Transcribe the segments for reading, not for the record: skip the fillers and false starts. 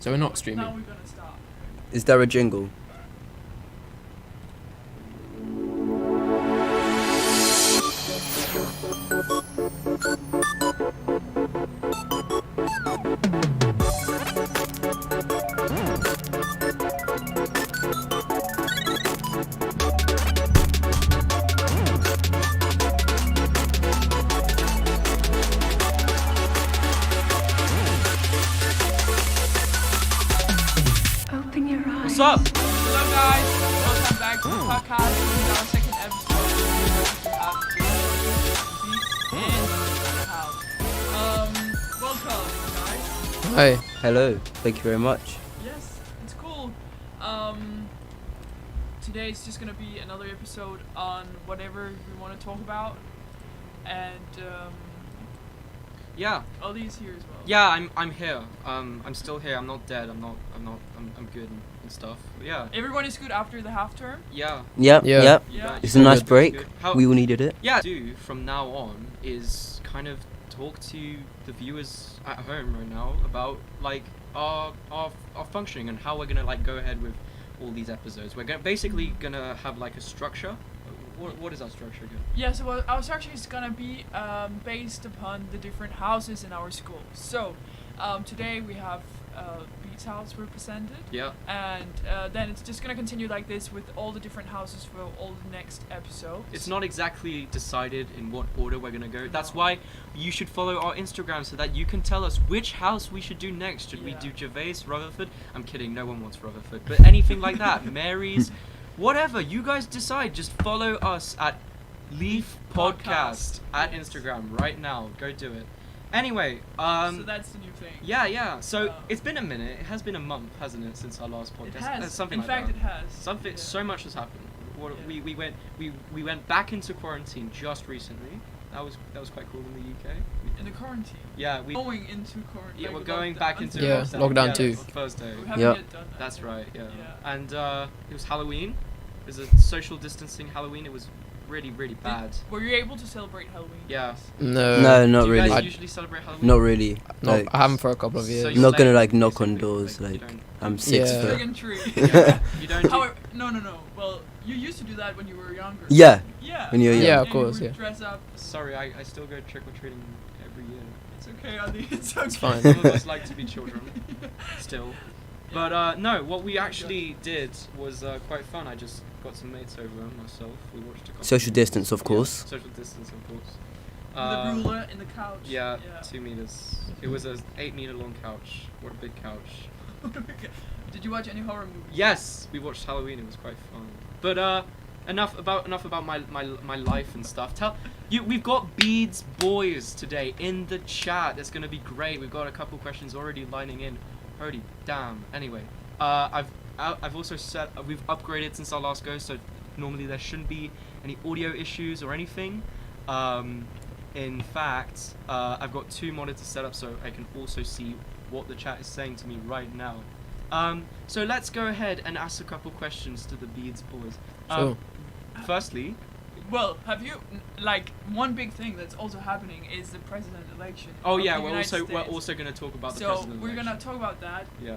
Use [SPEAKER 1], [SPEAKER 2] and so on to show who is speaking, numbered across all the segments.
[SPEAKER 1] So we're not streaming.
[SPEAKER 2] Now we're gonna start.
[SPEAKER 3] Is there a jingle?
[SPEAKER 4] Open your eyes.
[SPEAKER 2] What's up? What's up, guys? Welcome back to the podcast. This is our second episode. We have in the house. Welcome, guys.
[SPEAKER 1] Hi.
[SPEAKER 3] Hello. Thank you very much.
[SPEAKER 2] Yes, it's cool. Today is just gonna be another episode on whatever we want to talk about, and
[SPEAKER 5] Yeah,
[SPEAKER 2] Ollie's here as well.
[SPEAKER 5] yeah, I'm here. I'm still here. I'm not dead. I'm good and stuff. But yeah,
[SPEAKER 2] Everyone is good after the half term.
[SPEAKER 5] yeah.
[SPEAKER 3] Yep.
[SPEAKER 1] Yeah.
[SPEAKER 3] Yep.
[SPEAKER 2] Yeah.
[SPEAKER 3] It's a nice
[SPEAKER 1] Good.
[SPEAKER 3] break.
[SPEAKER 5] Good. How
[SPEAKER 3] We all needed it.
[SPEAKER 5] yeah do from now on is kind of talk to the viewers at home right now about like our functioning and how we're gonna like go ahead with all these episodes. We're basically gonna have like a structure. What is our structure again?
[SPEAKER 2] Yeah, so our structure is gonna be based upon the different houses in our school. So today we have Beats House represented,
[SPEAKER 5] Yeah.
[SPEAKER 2] and then it's just gonna continue like this with all the different houses for all the next episodes.
[SPEAKER 5] It's not exactly decided in what order we're gonna go. That's why you should follow our Instagram so that you can tell us which house we should do next. Should we
[SPEAKER 2] Yeah.
[SPEAKER 5] do Gervais, Rutherford? I'm kidding, no one wants Rutherford. But anything like that, Mary's, whatever, you guys decide. Just follow us at Leaf Podcast at Instagram right now. Go do it. Anyway,
[SPEAKER 2] so that's the new thing.
[SPEAKER 5] yeah. So
[SPEAKER 2] Um,
[SPEAKER 5] it's been a minute. It has been a month, hasn't it, since our last podcast?
[SPEAKER 2] It has.
[SPEAKER 5] Something
[SPEAKER 2] in
[SPEAKER 5] like
[SPEAKER 2] fact,
[SPEAKER 5] that.
[SPEAKER 2] it has.
[SPEAKER 5] Something.
[SPEAKER 2] Yeah.
[SPEAKER 5] So much has happened. What,
[SPEAKER 2] Yeah.
[SPEAKER 5] we went back into quarantine just recently. That was quite cool in the UK.
[SPEAKER 2] In the quarantine.
[SPEAKER 5] Yeah, we
[SPEAKER 2] Going into quarantine.
[SPEAKER 5] yeah
[SPEAKER 2] like
[SPEAKER 5] we're
[SPEAKER 2] with
[SPEAKER 5] going
[SPEAKER 2] lockdown.
[SPEAKER 5] back into
[SPEAKER 1] Yeah, lockdown too.
[SPEAKER 5] Thursday.
[SPEAKER 2] We haven't
[SPEAKER 3] Yep.
[SPEAKER 2] yet done that.
[SPEAKER 5] That's
[SPEAKER 2] yet.
[SPEAKER 5] right. Yeah.
[SPEAKER 2] Yeah.
[SPEAKER 5] And it was Halloween. It was a social distancing Halloween. It was really bad.
[SPEAKER 2] Were you able to celebrate Halloween?
[SPEAKER 5] Yeah.
[SPEAKER 1] No.
[SPEAKER 3] No, not
[SPEAKER 5] Do you
[SPEAKER 3] really.
[SPEAKER 5] guys
[SPEAKER 1] I-
[SPEAKER 5] usually celebrate Halloween?
[SPEAKER 3] Not really.
[SPEAKER 1] No,
[SPEAKER 3] Like,
[SPEAKER 1] I haven't for a couple of
[SPEAKER 5] So
[SPEAKER 1] years.
[SPEAKER 5] you're
[SPEAKER 3] not gonna
[SPEAKER 5] lame,
[SPEAKER 3] like knock on
[SPEAKER 5] basically,
[SPEAKER 3] doors.
[SPEAKER 5] you
[SPEAKER 3] Like
[SPEAKER 5] don't-
[SPEAKER 3] I'm 6
[SPEAKER 1] Yeah.
[SPEAKER 3] foot.
[SPEAKER 2] Friggin' tree.
[SPEAKER 5] yeah, you don't. Do,
[SPEAKER 2] However, no. Well, you used to do that when you were younger.
[SPEAKER 3] Yeah.
[SPEAKER 2] Yeah.
[SPEAKER 3] When you're
[SPEAKER 1] Yeah,
[SPEAKER 3] young.
[SPEAKER 1] of
[SPEAKER 2] And
[SPEAKER 1] course,
[SPEAKER 2] you would
[SPEAKER 1] yeah.
[SPEAKER 2] dress up.
[SPEAKER 5] sorry, I still go trick or treating every year.
[SPEAKER 2] It's okay, Andy. It's okay.
[SPEAKER 1] fine.
[SPEAKER 5] Some of us like to be children still. But no, what we actually did was quite fun. I just got some mates over and myself. We watched a couple
[SPEAKER 3] Social distance, of
[SPEAKER 5] Yeah,
[SPEAKER 3] course.
[SPEAKER 5] social distance, of course.
[SPEAKER 2] The ruler in the couch.
[SPEAKER 5] Yeah, 2 meters. It was a 8-meter long couch. What a big couch.
[SPEAKER 2] Did you watch any horror movies?
[SPEAKER 5] Yes, we watched Halloween. It was quite fun. But enough about my life and stuff. We've got Beads Boys today in the chat. It's gonna be great. We've got a couple questions already lining in. Holy damn. Anyway, I've also said we've upgraded since our last go, so normally there shouldn't be any audio issues or anything. In fact, I've got 2 monitors set up so I can also see what the chat is saying to me right now. So let's go ahead and ask a couple questions to the Beads Boys.
[SPEAKER 1] Sure.
[SPEAKER 5] Firstly,
[SPEAKER 2] Well, have you like one big thing that's also happening is the president election.
[SPEAKER 5] oh
[SPEAKER 2] of
[SPEAKER 5] yeah,
[SPEAKER 2] the
[SPEAKER 5] we're
[SPEAKER 2] United
[SPEAKER 5] also
[SPEAKER 2] States.
[SPEAKER 5] going to talk about the
[SPEAKER 2] So
[SPEAKER 5] president
[SPEAKER 2] we're
[SPEAKER 5] election.
[SPEAKER 2] gonna talk about that.
[SPEAKER 5] Yeah.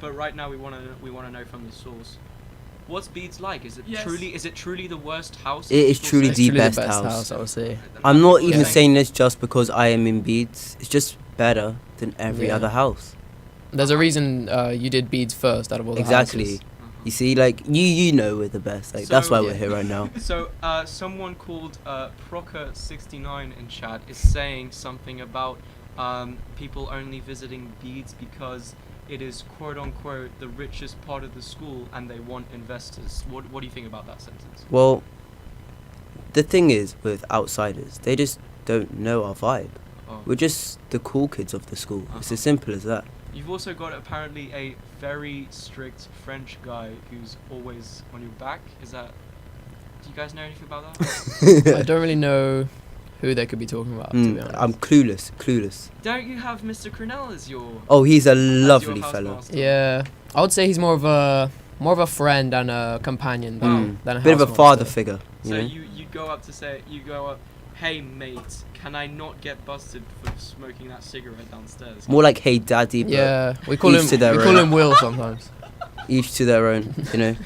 [SPEAKER 5] But right now we want to know from the source. What's Beads like? Is it
[SPEAKER 2] Yes.
[SPEAKER 5] truly the worst house?
[SPEAKER 3] It is
[SPEAKER 5] people
[SPEAKER 3] truly
[SPEAKER 5] say?
[SPEAKER 3] the
[SPEAKER 1] Truly
[SPEAKER 3] best house.
[SPEAKER 1] I would say.
[SPEAKER 3] I'm not even
[SPEAKER 1] Yeah.
[SPEAKER 3] saying this just because I am in Beats. It's just better than every
[SPEAKER 1] Yeah.
[SPEAKER 3] other house.
[SPEAKER 1] There's a reason you did beads first out of all the
[SPEAKER 3] Exactly.
[SPEAKER 1] houses.
[SPEAKER 3] You see, like you know we're the best. Like that's
[SPEAKER 5] So-
[SPEAKER 3] why
[SPEAKER 1] Yeah.
[SPEAKER 3] we're here right now.
[SPEAKER 5] So, someone called Procker69 in chat is saying something about people only visiting Beads because it is quote unquote the richest part of the school and they want investors. What do you think about that sentence?
[SPEAKER 3] Well, the thing is with outsiders, they just don't know our vibe.
[SPEAKER 5] Oh.
[SPEAKER 3] We're just the cool kids of the school. It's
[SPEAKER 5] Uh-huh.
[SPEAKER 3] as simple as that.
[SPEAKER 5] You've also got apparently a very strict French guy who's always on your back. Is that? Do you guys know anything about that?
[SPEAKER 1] I don't really know who they could be talking about, to be honest.
[SPEAKER 3] I'm clueless.
[SPEAKER 5] Don't you have Mr. Cornell as your?
[SPEAKER 3] Oh, he's a
[SPEAKER 5] as your
[SPEAKER 3] lovely fella.
[SPEAKER 5] housemaster?
[SPEAKER 1] Yeah, I would say he's more of a friend and a companion than a
[SPEAKER 3] Bit of a father
[SPEAKER 1] housemaster.
[SPEAKER 3] figure. You
[SPEAKER 5] So
[SPEAKER 3] know?
[SPEAKER 5] you go up to say you go up. hey mate, can I not get busted for smoking that cigarette downstairs?
[SPEAKER 3] More like hey daddy, but
[SPEAKER 1] Yeah, we call
[SPEAKER 3] Each
[SPEAKER 1] him
[SPEAKER 3] to their
[SPEAKER 1] we call
[SPEAKER 3] own.
[SPEAKER 1] him Will sometimes.
[SPEAKER 3] each to their own, you know.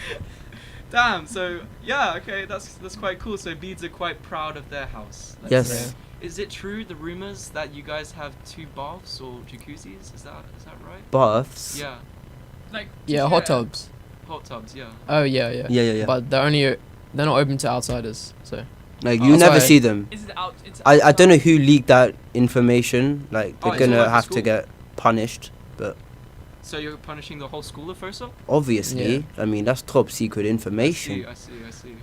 [SPEAKER 5] Damn. So yeah, okay, that's quite cool. So Beads are quite proud of their house. let's
[SPEAKER 3] Yes.
[SPEAKER 5] say. Is it true the rumors that you guys have 2 baths or jacuzzis? Is that right?
[SPEAKER 3] Baths.
[SPEAKER 5] Yeah,
[SPEAKER 2] Like
[SPEAKER 1] Yeah, hot tubs.
[SPEAKER 5] hot tubs. Yeah.
[SPEAKER 1] Oh yeah, yeah.
[SPEAKER 3] Yeah.
[SPEAKER 1] But they're not open to outsiders. So
[SPEAKER 3] Like
[SPEAKER 5] Oh,
[SPEAKER 3] you never
[SPEAKER 1] sorry.
[SPEAKER 3] see them.
[SPEAKER 2] Is it out? It's
[SPEAKER 3] I don't know
[SPEAKER 2] outside?
[SPEAKER 3] who leaked that information. Like
[SPEAKER 5] Oh,
[SPEAKER 3] they're
[SPEAKER 5] it's all
[SPEAKER 3] gonna
[SPEAKER 5] over
[SPEAKER 3] have
[SPEAKER 5] school?
[SPEAKER 3] to get punished. But
[SPEAKER 5] So you're punishing the whole school of Fosso?
[SPEAKER 3] obviously, I mean that's top secret information.
[SPEAKER 5] I see.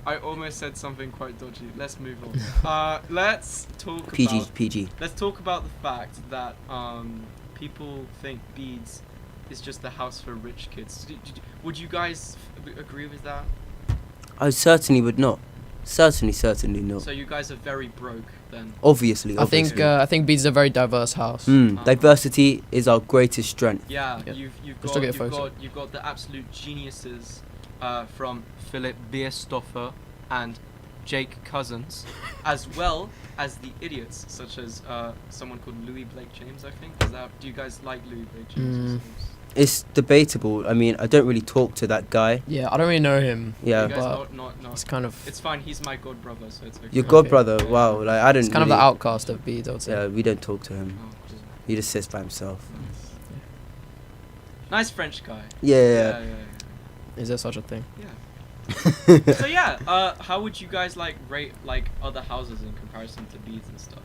[SPEAKER 5] I almost said something quite dodgy. Let's move on. Let's talk
[SPEAKER 3] PG
[SPEAKER 5] about
[SPEAKER 3] PG.
[SPEAKER 5] let's talk about the fact that people think Beads is just the house for rich kids. Would you guys agree with that?
[SPEAKER 3] I certainly would not. Certainly not.
[SPEAKER 5] So you guys are very broke then.
[SPEAKER 3] Obviously.
[SPEAKER 1] I think Beats is a very diverse house.
[SPEAKER 3] Diversity is our greatest strength.
[SPEAKER 5] Yeah,
[SPEAKER 1] Yeah.
[SPEAKER 5] you've
[SPEAKER 1] Let's
[SPEAKER 5] got
[SPEAKER 1] look at photo.
[SPEAKER 5] you've got the absolute geniuses from Philip Bierstoffer and Jake Cousins, as well as the idiots such as someone called Louis Blake James. I think. Do you guys like Louis Blake James?
[SPEAKER 3] It's debatable. I mean, I don't really talk to that guy.
[SPEAKER 1] Yeah, I don't really know him.
[SPEAKER 3] Yeah.
[SPEAKER 5] You guys
[SPEAKER 1] but
[SPEAKER 5] not.
[SPEAKER 1] It's kind of
[SPEAKER 5] It's fine. He's my god brother, so it's okay.
[SPEAKER 3] Your
[SPEAKER 1] Okay.
[SPEAKER 3] god brother. Wow. Like I don't.
[SPEAKER 1] it's kind of the
[SPEAKER 3] really-
[SPEAKER 1] outcast of Beats, I would say.
[SPEAKER 3] Yeah, we don't talk to him.
[SPEAKER 5] Oh, just
[SPEAKER 3] He just sits by himself.
[SPEAKER 5] nice French guy.
[SPEAKER 3] Yeah.
[SPEAKER 1] Is there such a thing?
[SPEAKER 5] Yeah. So yeah, how would you guys like rate like other houses in comparison to Beads and stuff?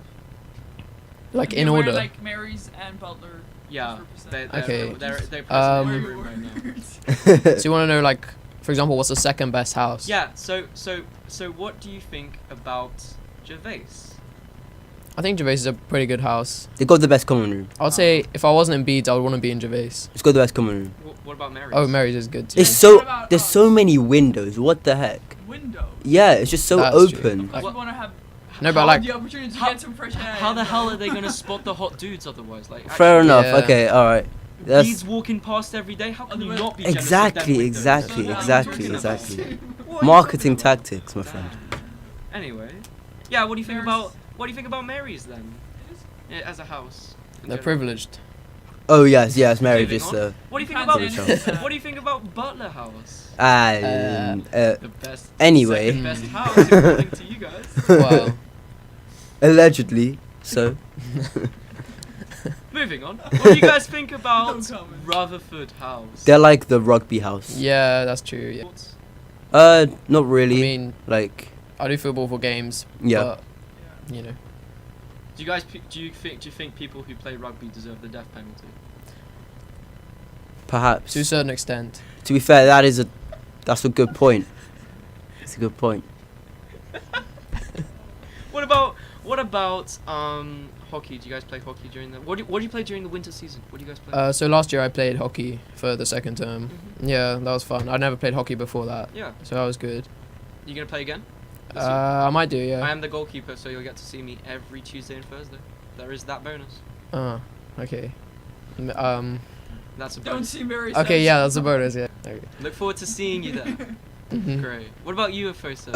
[SPEAKER 1] Like
[SPEAKER 2] Yeah,
[SPEAKER 1] in
[SPEAKER 2] where,
[SPEAKER 1] order.
[SPEAKER 2] Like Mary's and Butler.
[SPEAKER 5] Yeah,
[SPEAKER 2] They're
[SPEAKER 1] Okay.
[SPEAKER 5] They're present
[SPEAKER 1] Um,
[SPEAKER 5] in the room right now.
[SPEAKER 1] So you want to know, like, for example, what's the second best house?
[SPEAKER 5] Yeah. So what do you think about Gervais?
[SPEAKER 1] I think Gervais is a pretty good house.
[SPEAKER 3] They got the best common room.
[SPEAKER 1] I would say if I wasn't in Beats, I would want to be in Gervais.
[SPEAKER 3] It's got the best common room.
[SPEAKER 5] What about Mary's?
[SPEAKER 1] Oh, Mary's is good too.
[SPEAKER 3] It's
[SPEAKER 2] What
[SPEAKER 3] so
[SPEAKER 2] about
[SPEAKER 3] there's
[SPEAKER 2] us?
[SPEAKER 3] so many windows. What the heck?
[SPEAKER 2] Windows.
[SPEAKER 3] Yeah, it's just so
[SPEAKER 1] That's true.
[SPEAKER 3] open.
[SPEAKER 2] Of course,
[SPEAKER 5] What-
[SPEAKER 2] we want to have.
[SPEAKER 1] No, but
[SPEAKER 2] have
[SPEAKER 1] like-
[SPEAKER 2] the opportunity to
[SPEAKER 5] How-
[SPEAKER 2] get some fresh air.
[SPEAKER 5] How the
[SPEAKER 2] and,
[SPEAKER 5] hell are they gonna spot the hot dudes otherwise? Like
[SPEAKER 3] Fair
[SPEAKER 5] actually,
[SPEAKER 3] enough.
[SPEAKER 1] Yeah.
[SPEAKER 3] Okay, all right. That's
[SPEAKER 5] Beads walking past every day. How can you
[SPEAKER 2] Otherwise-
[SPEAKER 5] not be jealous of
[SPEAKER 3] Exactly,
[SPEAKER 5] them windows?
[SPEAKER 3] exactly,
[SPEAKER 2] So now
[SPEAKER 3] exactly,
[SPEAKER 2] we're talking about-
[SPEAKER 3] exactly.
[SPEAKER 2] What are you
[SPEAKER 3] Marketing
[SPEAKER 2] talking about?
[SPEAKER 3] tactics, my friend.
[SPEAKER 5] Anyway, yeah. What do you think
[SPEAKER 2] There's-
[SPEAKER 5] about Mary's then?
[SPEAKER 2] It is-
[SPEAKER 5] Yeah, as a house. in
[SPEAKER 1] They're
[SPEAKER 5] general.
[SPEAKER 1] privileged.
[SPEAKER 3] Oh yes, Mary
[SPEAKER 5] Moving
[SPEAKER 3] just
[SPEAKER 5] on. What do you think
[SPEAKER 2] Can't
[SPEAKER 5] about?
[SPEAKER 2] say anything.
[SPEAKER 5] What do you think about Butler House? The best.
[SPEAKER 3] Anyway.
[SPEAKER 5] second best house according to you guys.
[SPEAKER 1] Wow.
[SPEAKER 3] allegedly. So
[SPEAKER 5] Moving on. What do you guys think about
[SPEAKER 2] No comment.
[SPEAKER 5] Rutherford House?
[SPEAKER 3] they're like the rugby house.
[SPEAKER 1] Yeah, that's true. Yeah.
[SPEAKER 5] Thoughts?
[SPEAKER 3] Not
[SPEAKER 1] I
[SPEAKER 3] really.
[SPEAKER 1] mean,
[SPEAKER 3] Like
[SPEAKER 1] I do football for games.
[SPEAKER 3] yeah.
[SPEAKER 1] But, you know.
[SPEAKER 5] Do you think people who play rugby deserve the death penalty?
[SPEAKER 3] Perhaps.
[SPEAKER 1] To a certain extent.
[SPEAKER 3] To be fair, that's a good point. It's a good point.
[SPEAKER 5] What about hockey? Do you guys play hockey during the? What do you play during the winter season? What do you guys play?
[SPEAKER 1] So last year I played hockey for the second term.
[SPEAKER 5] Mhm.
[SPEAKER 1] Yeah, that was fun. I never played hockey before that,
[SPEAKER 5] Yeah.
[SPEAKER 1] so that was good.
[SPEAKER 5] You gonna play again? This year?
[SPEAKER 1] I might do.
[SPEAKER 5] I
[SPEAKER 1] Yeah.
[SPEAKER 5] am the goalkeeper, so you'll get to see me every Tuesday and Thursday. There is that bonus.
[SPEAKER 1] Okay.
[SPEAKER 5] That's a
[SPEAKER 2] Don't
[SPEAKER 5] bonus.
[SPEAKER 2] see Mary.
[SPEAKER 1] Okay. Yeah, that's a bonus. Yeah. Okay.
[SPEAKER 5] Look forward to seeing you there.
[SPEAKER 1] Mhm.
[SPEAKER 5] Great. What about you, Afosa?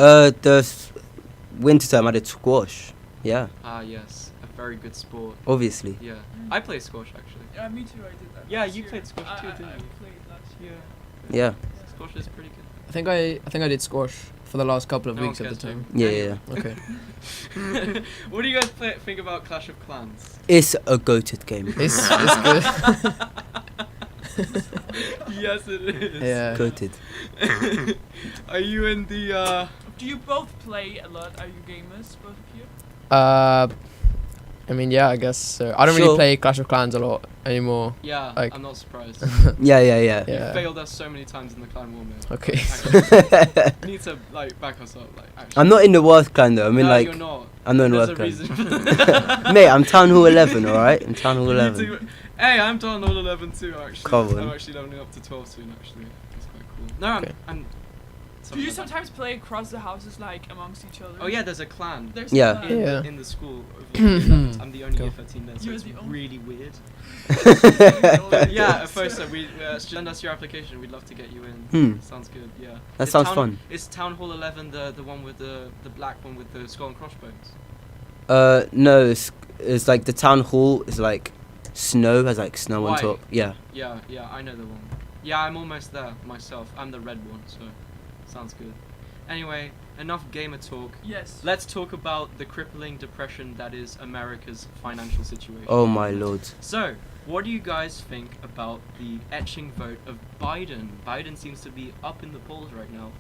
[SPEAKER 3] Winter time I did squash. Yeah,
[SPEAKER 5] Ah, yes, a very good sport.
[SPEAKER 3] obviously.
[SPEAKER 5] Yeah, I play squash actually.
[SPEAKER 2] Yeah, me too. I did that.
[SPEAKER 5] Yeah,
[SPEAKER 2] last
[SPEAKER 5] you
[SPEAKER 2] year.
[SPEAKER 5] played squash too,
[SPEAKER 2] I
[SPEAKER 5] didn't you?
[SPEAKER 2] played last year.
[SPEAKER 3] Yeah.
[SPEAKER 5] Squash is pretty good.
[SPEAKER 1] I think I did squash for the last couple of
[SPEAKER 5] No
[SPEAKER 1] weeks
[SPEAKER 5] one
[SPEAKER 1] of the
[SPEAKER 5] cares,
[SPEAKER 1] time.
[SPEAKER 3] Yeah.
[SPEAKER 1] Okay.
[SPEAKER 5] What do you guys think about Clash of Clans?
[SPEAKER 3] It's a goated game.
[SPEAKER 1] It's good.
[SPEAKER 5] Yes, it is.
[SPEAKER 1] Yeah.
[SPEAKER 3] Goated.
[SPEAKER 5] Are you in the?
[SPEAKER 2] Do you both play a lot? Are you gamers, both of you?
[SPEAKER 1] I mean, yeah, I guess so. I don't
[SPEAKER 3] Sure.
[SPEAKER 1] really play Clash of Clans a lot anymore.
[SPEAKER 5] Yeah,
[SPEAKER 1] Like-
[SPEAKER 5] I'm not surprised.
[SPEAKER 3] Yeah.
[SPEAKER 5] You
[SPEAKER 1] Yeah.
[SPEAKER 5] failed us so many times in the clan war, mate.
[SPEAKER 1] Okay.
[SPEAKER 5] Actually, you need to like back us up, like. Actually.
[SPEAKER 3] I'm not in the worst clan though. I mean
[SPEAKER 5] No,
[SPEAKER 3] like
[SPEAKER 5] you're not.
[SPEAKER 3] I'm not in the
[SPEAKER 5] There's
[SPEAKER 3] worst
[SPEAKER 5] a
[SPEAKER 3] clan.
[SPEAKER 5] reason for that.
[SPEAKER 3] Mate, I'm Town Hall 11, alright? I'm Town Hall
[SPEAKER 5] You need
[SPEAKER 3] 11.
[SPEAKER 5] to- Hey, I'm done all 11 too, actually.
[SPEAKER 3] Come on.
[SPEAKER 5] I'm actually leveling up to 12 soon, actually. That's quite cool. No,
[SPEAKER 1] Okay.
[SPEAKER 5] I'm
[SPEAKER 2] Do you
[SPEAKER 5] like that.
[SPEAKER 2] sometimes play across the houses, like amongst each other?
[SPEAKER 5] Oh yeah, there's a clan.
[SPEAKER 2] There's
[SPEAKER 3] Yeah.
[SPEAKER 5] In,
[SPEAKER 1] Yeah.
[SPEAKER 5] in the school. I'm the only
[SPEAKER 1] Cool.
[SPEAKER 5] year 13 there, so
[SPEAKER 2] You're
[SPEAKER 5] it's
[SPEAKER 2] the only-
[SPEAKER 5] really weird.
[SPEAKER 2] Yeah,
[SPEAKER 5] Yeah, at first we send us your application. We'd love to get you in.
[SPEAKER 3] Hmm.
[SPEAKER 5] Sounds good. Yeah.
[SPEAKER 3] That
[SPEAKER 5] Is
[SPEAKER 3] sounds
[SPEAKER 5] Town-
[SPEAKER 3] fun.
[SPEAKER 5] Is Town Hall 11 the one with the black one with the skull and crossbones?
[SPEAKER 3] No, it's like the town hall is like snow, has like snow on
[SPEAKER 5] White.
[SPEAKER 3] top. Yeah.
[SPEAKER 5] Yeah, I know the one. Yeah, I'm almost there myself. I'm the red one, so sounds good. Anyway, enough gamer talk.
[SPEAKER 2] Yes.
[SPEAKER 5] Let's talk about the crippling depression that is America's financial situation.
[SPEAKER 3] Oh my lord.
[SPEAKER 5] So, what do you guys think about the etching vote of Biden? Biden seems to be up in the polls right now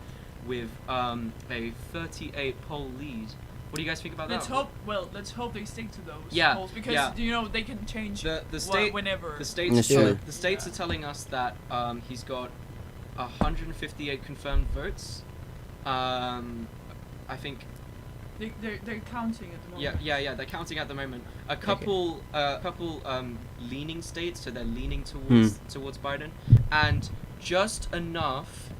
[SPEAKER 5] with a 38 poll lead. What do you guys think about
[SPEAKER 2] Let's
[SPEAKER 5] that?
[SPEAKER 2] hope. Well, let's hope they stick to those
[SPEAKER 5] Yeah,
[SPEAKER 2] polls because
[SPEAKER 5] yeah.
[SPEAKER 2] you know they can change
[SPEAKER 5] The state
[SPEAKER 2] whenever.
[SPEAKER 5] the states
[SPEAKER 3] That's
[SPEAKER 1] Yeah.
[SPEAKER 3] true.
[SPEAKER 5] the states
[SPEAKER 2] Yeah.
[SPEAKER 5] are telling us that he's got 158 confirmed votes. I think
[SPEAKER 2] They're counting at the moment.
[SPEAKER 5] yeah, they're counting at the moment. A couple leaning states, so they're leaning towards Biden, and just enough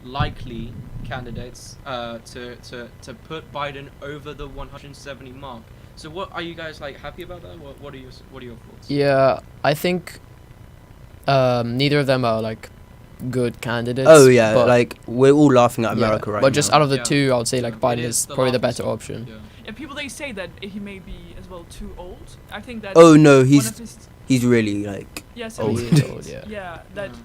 [SPEAKER 5] likely candidates to put Biden over the 170 mark. So what are you guys like happy about that? What are your thoughts?
[SPEAKER 1] Yeah, I think neither of them are like good candidates.
[SPEAKER 3] Oh yeah,
[SPEAKER 1] but,
[SPEAKER 3] like we're all laughing at
[SPEAKER 1] yeah,
[SPEAKER 3] America right
[SPEAKER 1] but
[SPEAKER 3] now.
[SPEAKER 1] just out of the
[SPEAKER 5] Yeah.
[SPEAKER 1] two, I would say like
[SPEAKER 5] It
[SPEAKER 1] Biden
[SPEAKER 5] is
[SPEAKER 1] is
[SPEAKER 5] the
[SPEAKER 1] probably the
[SPEAKER 5] laughing
[SPEAKER 1] better
[SPEAKER 5] stock.
[SPEAKER 1] option.
[SPEAKER 5] Yeah.
[SPEAKER 2] And people they say that he may be as well too old. I think that.
[SPEAKER 3] Oh no,
[SPEAKER 2] one
[SPEAKER 3] he's
[SPEAKER 2] of his,
[SPEAKER 3] really like
[SPEAKER 2] yeah,
[SPEAKER 3] old.
[SPEAKER 2] 78.
[SPEAKER 1] Old, yeah.
[SPEAKER 2] Yeah, that
[SPEAKER 5] Yeah.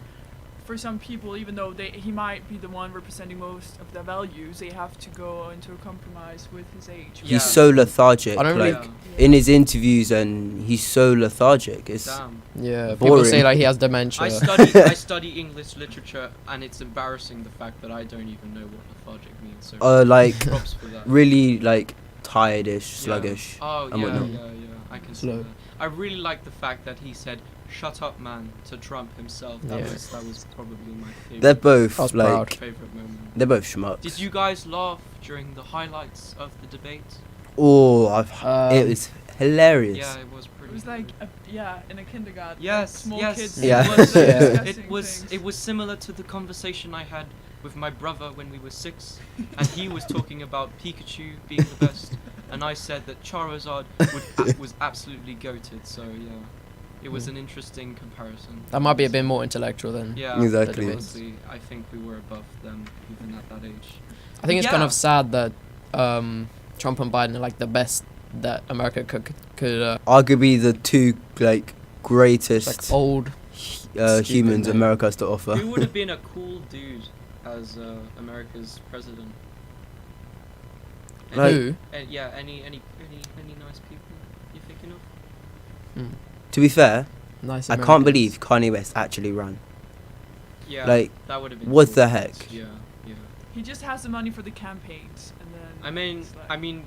[SPEAKER 2] for some people, even though he might be the one representing most of their values, they have to go into a compromise with his age.
[SPEAKER 5] Yeah.
[SPEAKER 3] he's so lethargic.
[SPEAKER 1] I don't
[SPEAKER 3] like
[SPEAKER 1] really-
[SPEAKER 3] in his interviews, and he's so lethargic. It's
[SPEAKER 5] Damn.
[SPEAKER 1] Yeah, people
[SPEAKER 3] Boring.
[SPEAKER 1] say like he has dementia.
[SPEAKER 5] I study English literature, and it's embarrassing the fact that I don't even know what lethargic means. So
[SPEAKER 3] like
[SPEAKER 5] props for that.
[SPEAKER 3] really like tired-ish,
[SPEAKER 5] Yeah.
[SPEAKER 3] sluggish.
[SPEAKER 5] Oh
[SPEAKER 3] and
[SPEAKER 5] yeah,
[SPEAKER 3] whatnot.
[SPEAKER 5] I can see
[SPEAKER 1] Slow.
[SPEAKER 5] that. I really like the fact that he said "shut up, man" to Trump himself. That
[SPEAKER 1] Yeah.
[SPEAKER 5] was probably my favorite.
[SPEAKER 3] They're both
[SPEAKER 1] I was
[SPEAKER 3] like
[SPEAKER 1] proud.
[SPEAKER 5] favorite moment.
[SPEAKER 3] they're both schmucks.
[SPEAKER 5] Did you guys laugh during the highlights of the debate?
[SPEAKER 3] Oh, it
[SPEAKER 1] Um,
[SPEAKER 3] was hilarious.
[SPEAKER 5] Yeah, it was pretty.
[SPEAKER 2] It was like,
[SPEAKER 5] good.
[SPEAKER 2] in a kindergarten.
[SPEAKER 5] Yes,
[SPEAKER 2] small
[SPEAKER 5] yes.
[SPEAKER 2] kids.
[SPEAKER 3] Yeah.
[SPEAKER 5] It was,
[SPEAKER 1] Yeah.
[SPEAKER 2] discussing
[SPEAKER 5] it was
[SPEAKER 2] things.
[SPEAKER 5] it was similar to the conversation I had with my brother when we were 6, and he was talking about Pikachu being the best, and I said that Charizard was absolutely goated. So yeah, it was an interesting comparison.
[SPEAKER 1] that might be a bit more intellectual than.
[SPEAKER 5] Yeah,
[SPEAKER 3] Exactly.
[SPEAKER 5] but honestly, I think we were above them even at that age.
[SPEAKER 1] I think it's kind
[SPEAKER 5] Yeah.
[SPEAKER 1] of sad that Trump and Biden are like the best that America could
[SPEAKER 3] Arguably the two like greatest
[SPEAKER 1] like old.
[SPEAKER 3] humans
[SPEAKER 1] stupid,
[SPEAKER 3] America has to offer.
[SPEAKER 5] Who would have been a cool dude as America's president?
[SPEAKER 3] Like-
[SPEAKER 1] Who?
[SPEAKER 5] Yeah, any nice people you're thinking of?
[SPEAKER 1] Hmm.
[SPEAKER 3] To be fair,
[SPEAKER 1] Nice.
[SPEAKER 3] I can't
[SPEAKER 1] Americans.
[SPEAKER 3] believe Kanye West actually ran.
[SPEAKER 5] Yeah,
[SPEAKER 3] Like,
[SPEAKER 5] that would have been.
[SPEAKER 3] what
[SPEAKER 5] cool.
[SPEAKER 3] the heck?
[SPEAKER 5] Yeah.
[SPEAKER 2] He just has the money for the campaigns, and then.
[SPEAKER 5] I mean,
[SPEAKER 2] it's like-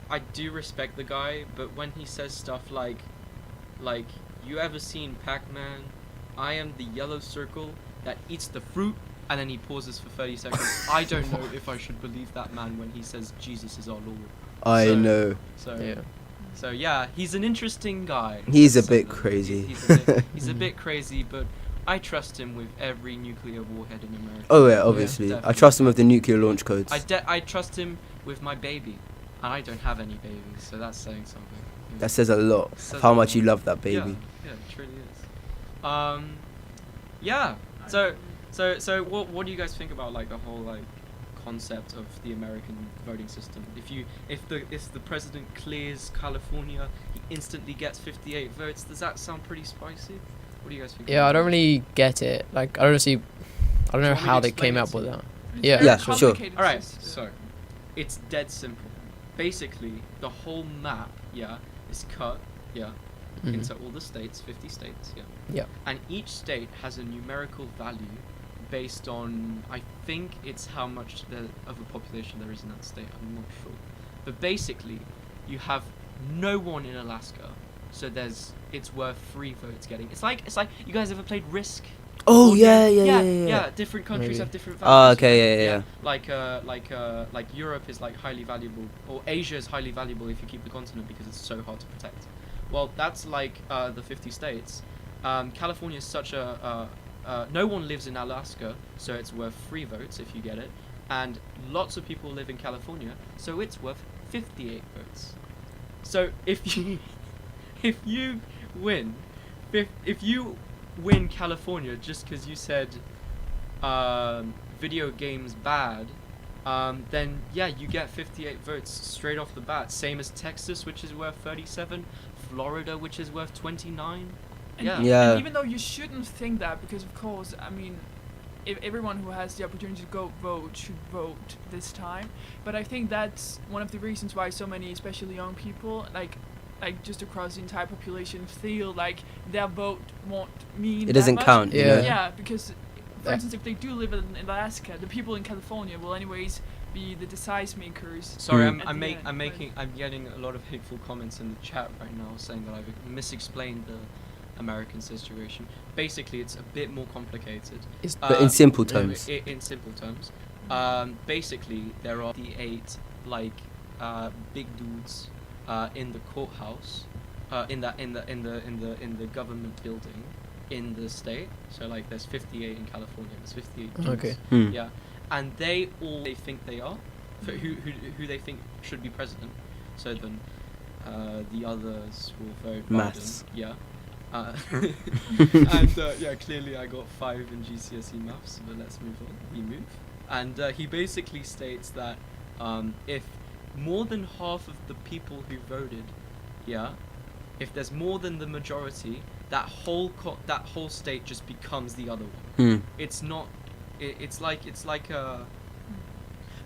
[SPEAKER 5] I do respect the guy, but when he says stuff like, you ever seen Pac-Man? I am the yellow circle that eats the fruit, and then he pauses for 30 seconds. I don't know if I should believe that man when he says Jesus is our Lord.
[SPEAKER 3] I
[SPEAKER 5] So-
[SPEAKER 3] know.
[SPEAKER 5] So.
[SPEAKER 1] Yeah.
[SPEAKER 5] So yeah, he's an interesting guy.
[SPEAKER 3] He's a
[SPEAKER 5] Let's say
[SPEAKER 3] bit
[SPEAKER 5] that.
[SPEAKER 3] crazy.
[SPEAKER 5] He's a bit crazy, but I trust him with every nuclear warhead in America.
[SPEAKER 3] Oh yeah, obviously. I
[SPEAKER 5] definitely.
[SPEAKER 3] trust him with the nuclear launch codes.
[SPEAKER 5] I trust him with my baby, and I don't have any babies, so that's saying something. Yeah.
[SPEAKER 3] That says a lot
[SPEAKER 5] Says
[SPEAKER 3] of how
[SPEAKER 5] a
[SPEAKER 3] much
[SPEAKER 5] lot.
[SPEAKER 3] you love that baby.
[SPEAKER 5] Yeah, it truly is. Yeah. So what do you guys think about like the whole like concept of the American voting system? If the president clears California, he instantly gets 58 votes. Does that sound pretty spicy? What do you guys think?
[SPEAKER 1] Yeah, I don't really get it. Like, I don't know
[SPEAKER 5] you want me
[SPEAKER 1] how
[SPEAKER 5] to
[SPEAKER 1] they
[SPEAKER 5] explain
[SPEAKER 1] came
[SPEAKER 5] it
[SPEAKER 1] up
[SPEAKER 5] to
[SPEAKER 1] with
[SPEAKER 5] you?
[SPEAKER 1] that.
[SPEAKER 2] It's
[SPEAKER 1] Yeah.
[SPEAKER 2] very
[SPEAKER 3] Yeah, sure.
[SPEAKER 2] complicated
[SPEAKER 5] All right,
[SPEAKER 2] system.
[SPEAKER 5] so it's dead simple. Basically, the whole map, is cut,
[SPEAKER 1] Mhm.
[SPEAKER 5] into all the states, 50 states,
[SPEAKER 1] Yeah.
[SPEAKER 5] And each state has a numerical value based on, I think it's how much of a population there is in that state. I'm not sure, but basically, you have no one in Alaska, so it's worth 3 votes getting. It's like you guys ever played Risk?
[SPEAKER 3] Oh
[SPEAKER 5] Board
[SPEAKER 3] yeah,
[SPEAKER 5] game?
[SPEAKER 3] yeah.
[SPEAKER 5] Different countries
[SPEAKER 1] Maybe.
[SPEAKER 5] have different
[SPEAKER 3] Ah,
[SPEAKER 5] values.
[SPEAKER 3] okay, yeah.
[SPEAKER 5] Like Europe is like highly valuable, or Asia is highly valuable if you keep the continent because it's so hard to protect. Well, that's like the 50 states. California is such no one lives in Alaska, so it's worth 3 votes if you get it. and lots of people live in California, so it's worth 58 votes. So if you if you win California just because you said video games bad, then yeah, you get 58 votes straight off the bat. Same as Texas, which is worth 37, Florida, which is worth 29.
[SPEAKER 2] And
[SPEAKER 5] Yeah.
[SPEAKER 3] Yeah.
[SPEAKER 2] And even though you shouldn't think that, because of course, I mean, if everyone who has the opportunity to go vote should vote this time. But I think that's one of the reasons why so many, especially young people, like just across the entire population, feel like their vote won't mean
[SPEAKER 3] It
[SPEAKER 2] that
[SPEAKER 3] doesn't
[SPEAKER 2] much.
[SPEAKER 3] count.
[SPEAKER 1] Yeah.
[SPEAKER 2] Yeah, because for
[SPEAKER 1] Yeah.
[SPEAKER 2] instance, if they do live in Alaska, the people in California will anyways be the decision makers.
[SPEAKER 5] Sorry,
[SPEAKER 3] Mm.
[SPEAKER 5] I'm getting a lot of hateful comments in the chat right now saying that I've misexplained the American situation. Basically, it's a bit more complicated.
[SPEAKER 3] But in simple
[SPEAKER 5] no,
[SPEAKER 3] terms.
[SPEAKER 5] in simple terms, basically there are the 8 like big dudes in the courthouse, in the government building in the state. So like there's 58 in California. There's 58 dudes.
[SPEAKER 1] Okay.
[SPEAKER 5] Yeah, and they think they are, who they think should be president. So then, the others will vote
[SPEAKER 3] Maths.
[SPEAKER 5] Biden. Yeah. And yeah, clearly I got 5 in GCSE maths, but let's move on. We move. And he basically states that if more than half of the people who voted, yeah, if there's more than the majority, that whole state just becomes the other one. It's not. It's like a.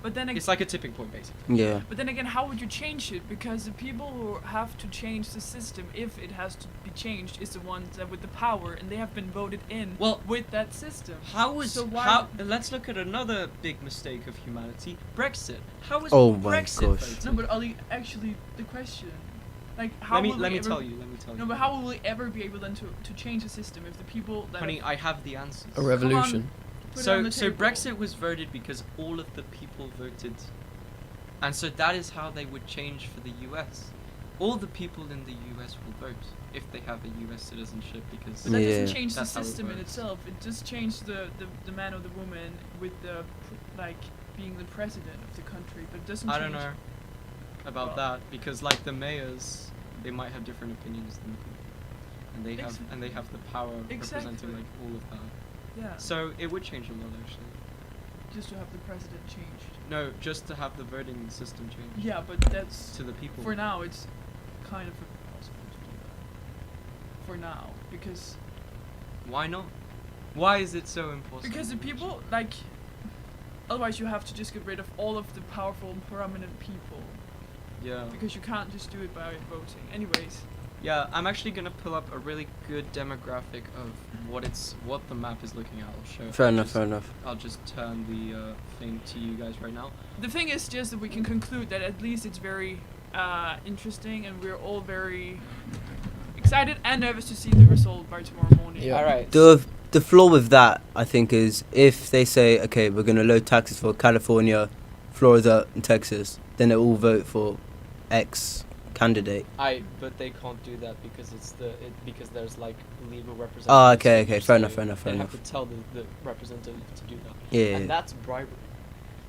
[SPEAKER 2] But then
[SPEAKER 5] It's like a tipping point, basically.
[SPEAKER 3] Yeah.
[SPEAKER 2] But then again, how would you change it? Because the people who have to change the system, if it has to be changed, is the ones that with the power, and they have been voted in
[SPEAKER 5] Well,
[SPEAKER 2] with that system.
[SPEAKER 5] How is
[SPEAKER 2] So why-
[SPEAKER 5] how? Let's look at another big mistake of humanity: Brexit. How is
[SPEAKER 3] Oh my
[SPEAKER 5] Brexit
[SPEAKER 3] gosh.
[SPEAKER 5] voted?
[SPEAKER 2] No, but Ollie, actually, the question, like, how will
[SPEAKER 5] let
[SPEAKER 2] we
[SPEAKER 5] me
[SPEAKER 2] ever,
[SPEAKER 5] tell you. Let me tell you.
[SPEAKER 2] No, but how will we ever be able then to change the system if the people that
[SPEAKER 5] Honey, I have the answers.
[SPEAKER 1] A revolution.
[SPEAKER 2] put it on the
[SPEAKER 5] So
[SPEAKER 2] table?
[SPEAKER 5] Brexit was voted because all of the people voted, and so that is how they would change for the US. All the people in the US will vote if they have a US citizenship because
[SPEAKER 2] But that
[SPEAKER 3] Yeah.
[SPEAKER 2] doesn't change the
[SPEAKER 5] That's how it
[SPEAKER 2] system in
[SPEAKER 5] works.
[SPEAKER 2] itself. It just changed the man or the woman with the like being the president of the country, but it doesn't.
[SPEAKER 5] I don't
[SPEAKER 2] change-
[SPEAKER 5] know about
[SPEAKER 2] Well-
[SPEAKER 5] that because like the mayors, they might have different opinions than the people, and they have the power of representing
[SPEAKER 2] Exactly.
[SPEAKER 5] like all of that.
[SPEAKER 2] Yeah.
[SPEAKER 5] So it would change a lot actually.
[SPEAKER 2] Just to have the president changed.
[SPEAKER 5] No, just to have the voting system changed
[SPEAKER 2] Yeah, but that's
[SPEAKER 5] to the people.
[SPEAKER 2] for now. It's kind of impossible to do that. For now, because
[SPEAKER 5] Why not? Why is it so impossible?
[SPEAKER 2] because the people like. Otherwise, you have to just get rid of all of the powerful and prominent people
[SPEAKER 5] Yeah.
[SPEAKER 2] because you can't just do it by voting. Anyways.
[SPEAKER 5] Yeah, I'm actually gonna pull up a really good demographic of what the map is looking at. I'll show.
[SPEAKER 3] Fair
[SPEAKER 5] I'll
[SPEAKER 3] enough,
[SPEAKER 5] just-
[SPEAKER 3] fair enough.
[SPEAKER 5] I'll just turn the thing to you guys right now.
[SPEAKER 2] The thing is just that we can conclude that at least it's very interesting, and we're all very excited and nervous to see the result by tomorrow morning.
[SPEAKER 1] Yeah.
[SPEAKER 5] All right.
[SPEAKER 3] The flaw with that, I think, is if they say, okay, we're going to load taxes for California, Florida, and Texas, then they all vote for X candidate.
[SPEAKER 5] But they can't do that because because there's like legal representatives.
[SPEAKER 3] Oh, okay,
[SPEAKER 5] in
[SPEAKER 3] okay,
[SPEAKER 5] each
[SPEAKER 3] fair enough,
[SPEAKER 5] state.
[SPEAKER 3] fair enough, fair
[SPEAKER 5] They
[SPEAKER 3] enough.
[SPEAKER 5] have to tell the representative to do that.
[SPEAKER 3] Yeah.
[SPEAKER 5] And that's bribery.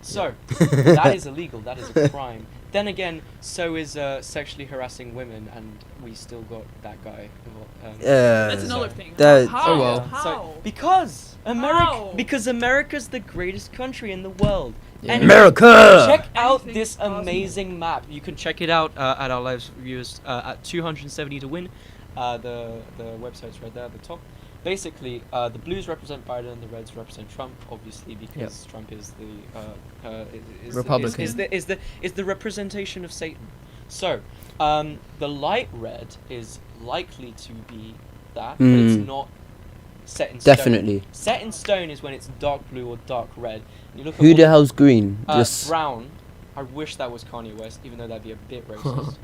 [SPEAKER 5] So, that is illegal, that is a crime. Then again, so is sexually harassing women, and we still got that guy.
[SPEAKER 2] That's
[SPEAKER 3] Yeah.
[SPEAKER 2] another
[SPEAKER 5] So-
[SPEAKER 2] thing.
[SPEAKER 3] That-
[SPEAKER 2] How?
[SPEAKER 1] Oh, well.
[SPEAKER 2] How?
[SPEAKER 5] So, because
[SPEAKER 2] How?
[SPEAKER 5] America's the greatest country in the world.
[SPEAKER 1] Yeah.
[SPEAKER 5] And
[SPEAKER 3] America!
[SPEAKER 5] check out
[SPEAKER 2] Anything
[SPEAKER 5] this
[SPEAKER 2] possible.
[SPEAKER 5] amazing map. You can check it out at our live viewers at 270 to win. The website's right there at the top. Basically, the blues represent Biden and the reds represent Trump, obviously because Trump is the
[SPEAKER 1] Republican.
[SPEAKER 5] is the representation of Satan. So, the light red is likely to be that, but it's
[SPEAKER 3] Mm.
[SPEAKER 5] not set in stone.
[SPEAKER 3] Definitely.
[SPEAKER 5] Set in stone is when it's dark blue or dark red. And you look at
[SPEAKER 3] Who
[SPEAKER 5] what-
[SPEAKER 3] the hell's green? Just.
[SPEAKER 5] brown. I wish that was Kanye West, even though that'd be a bit racist.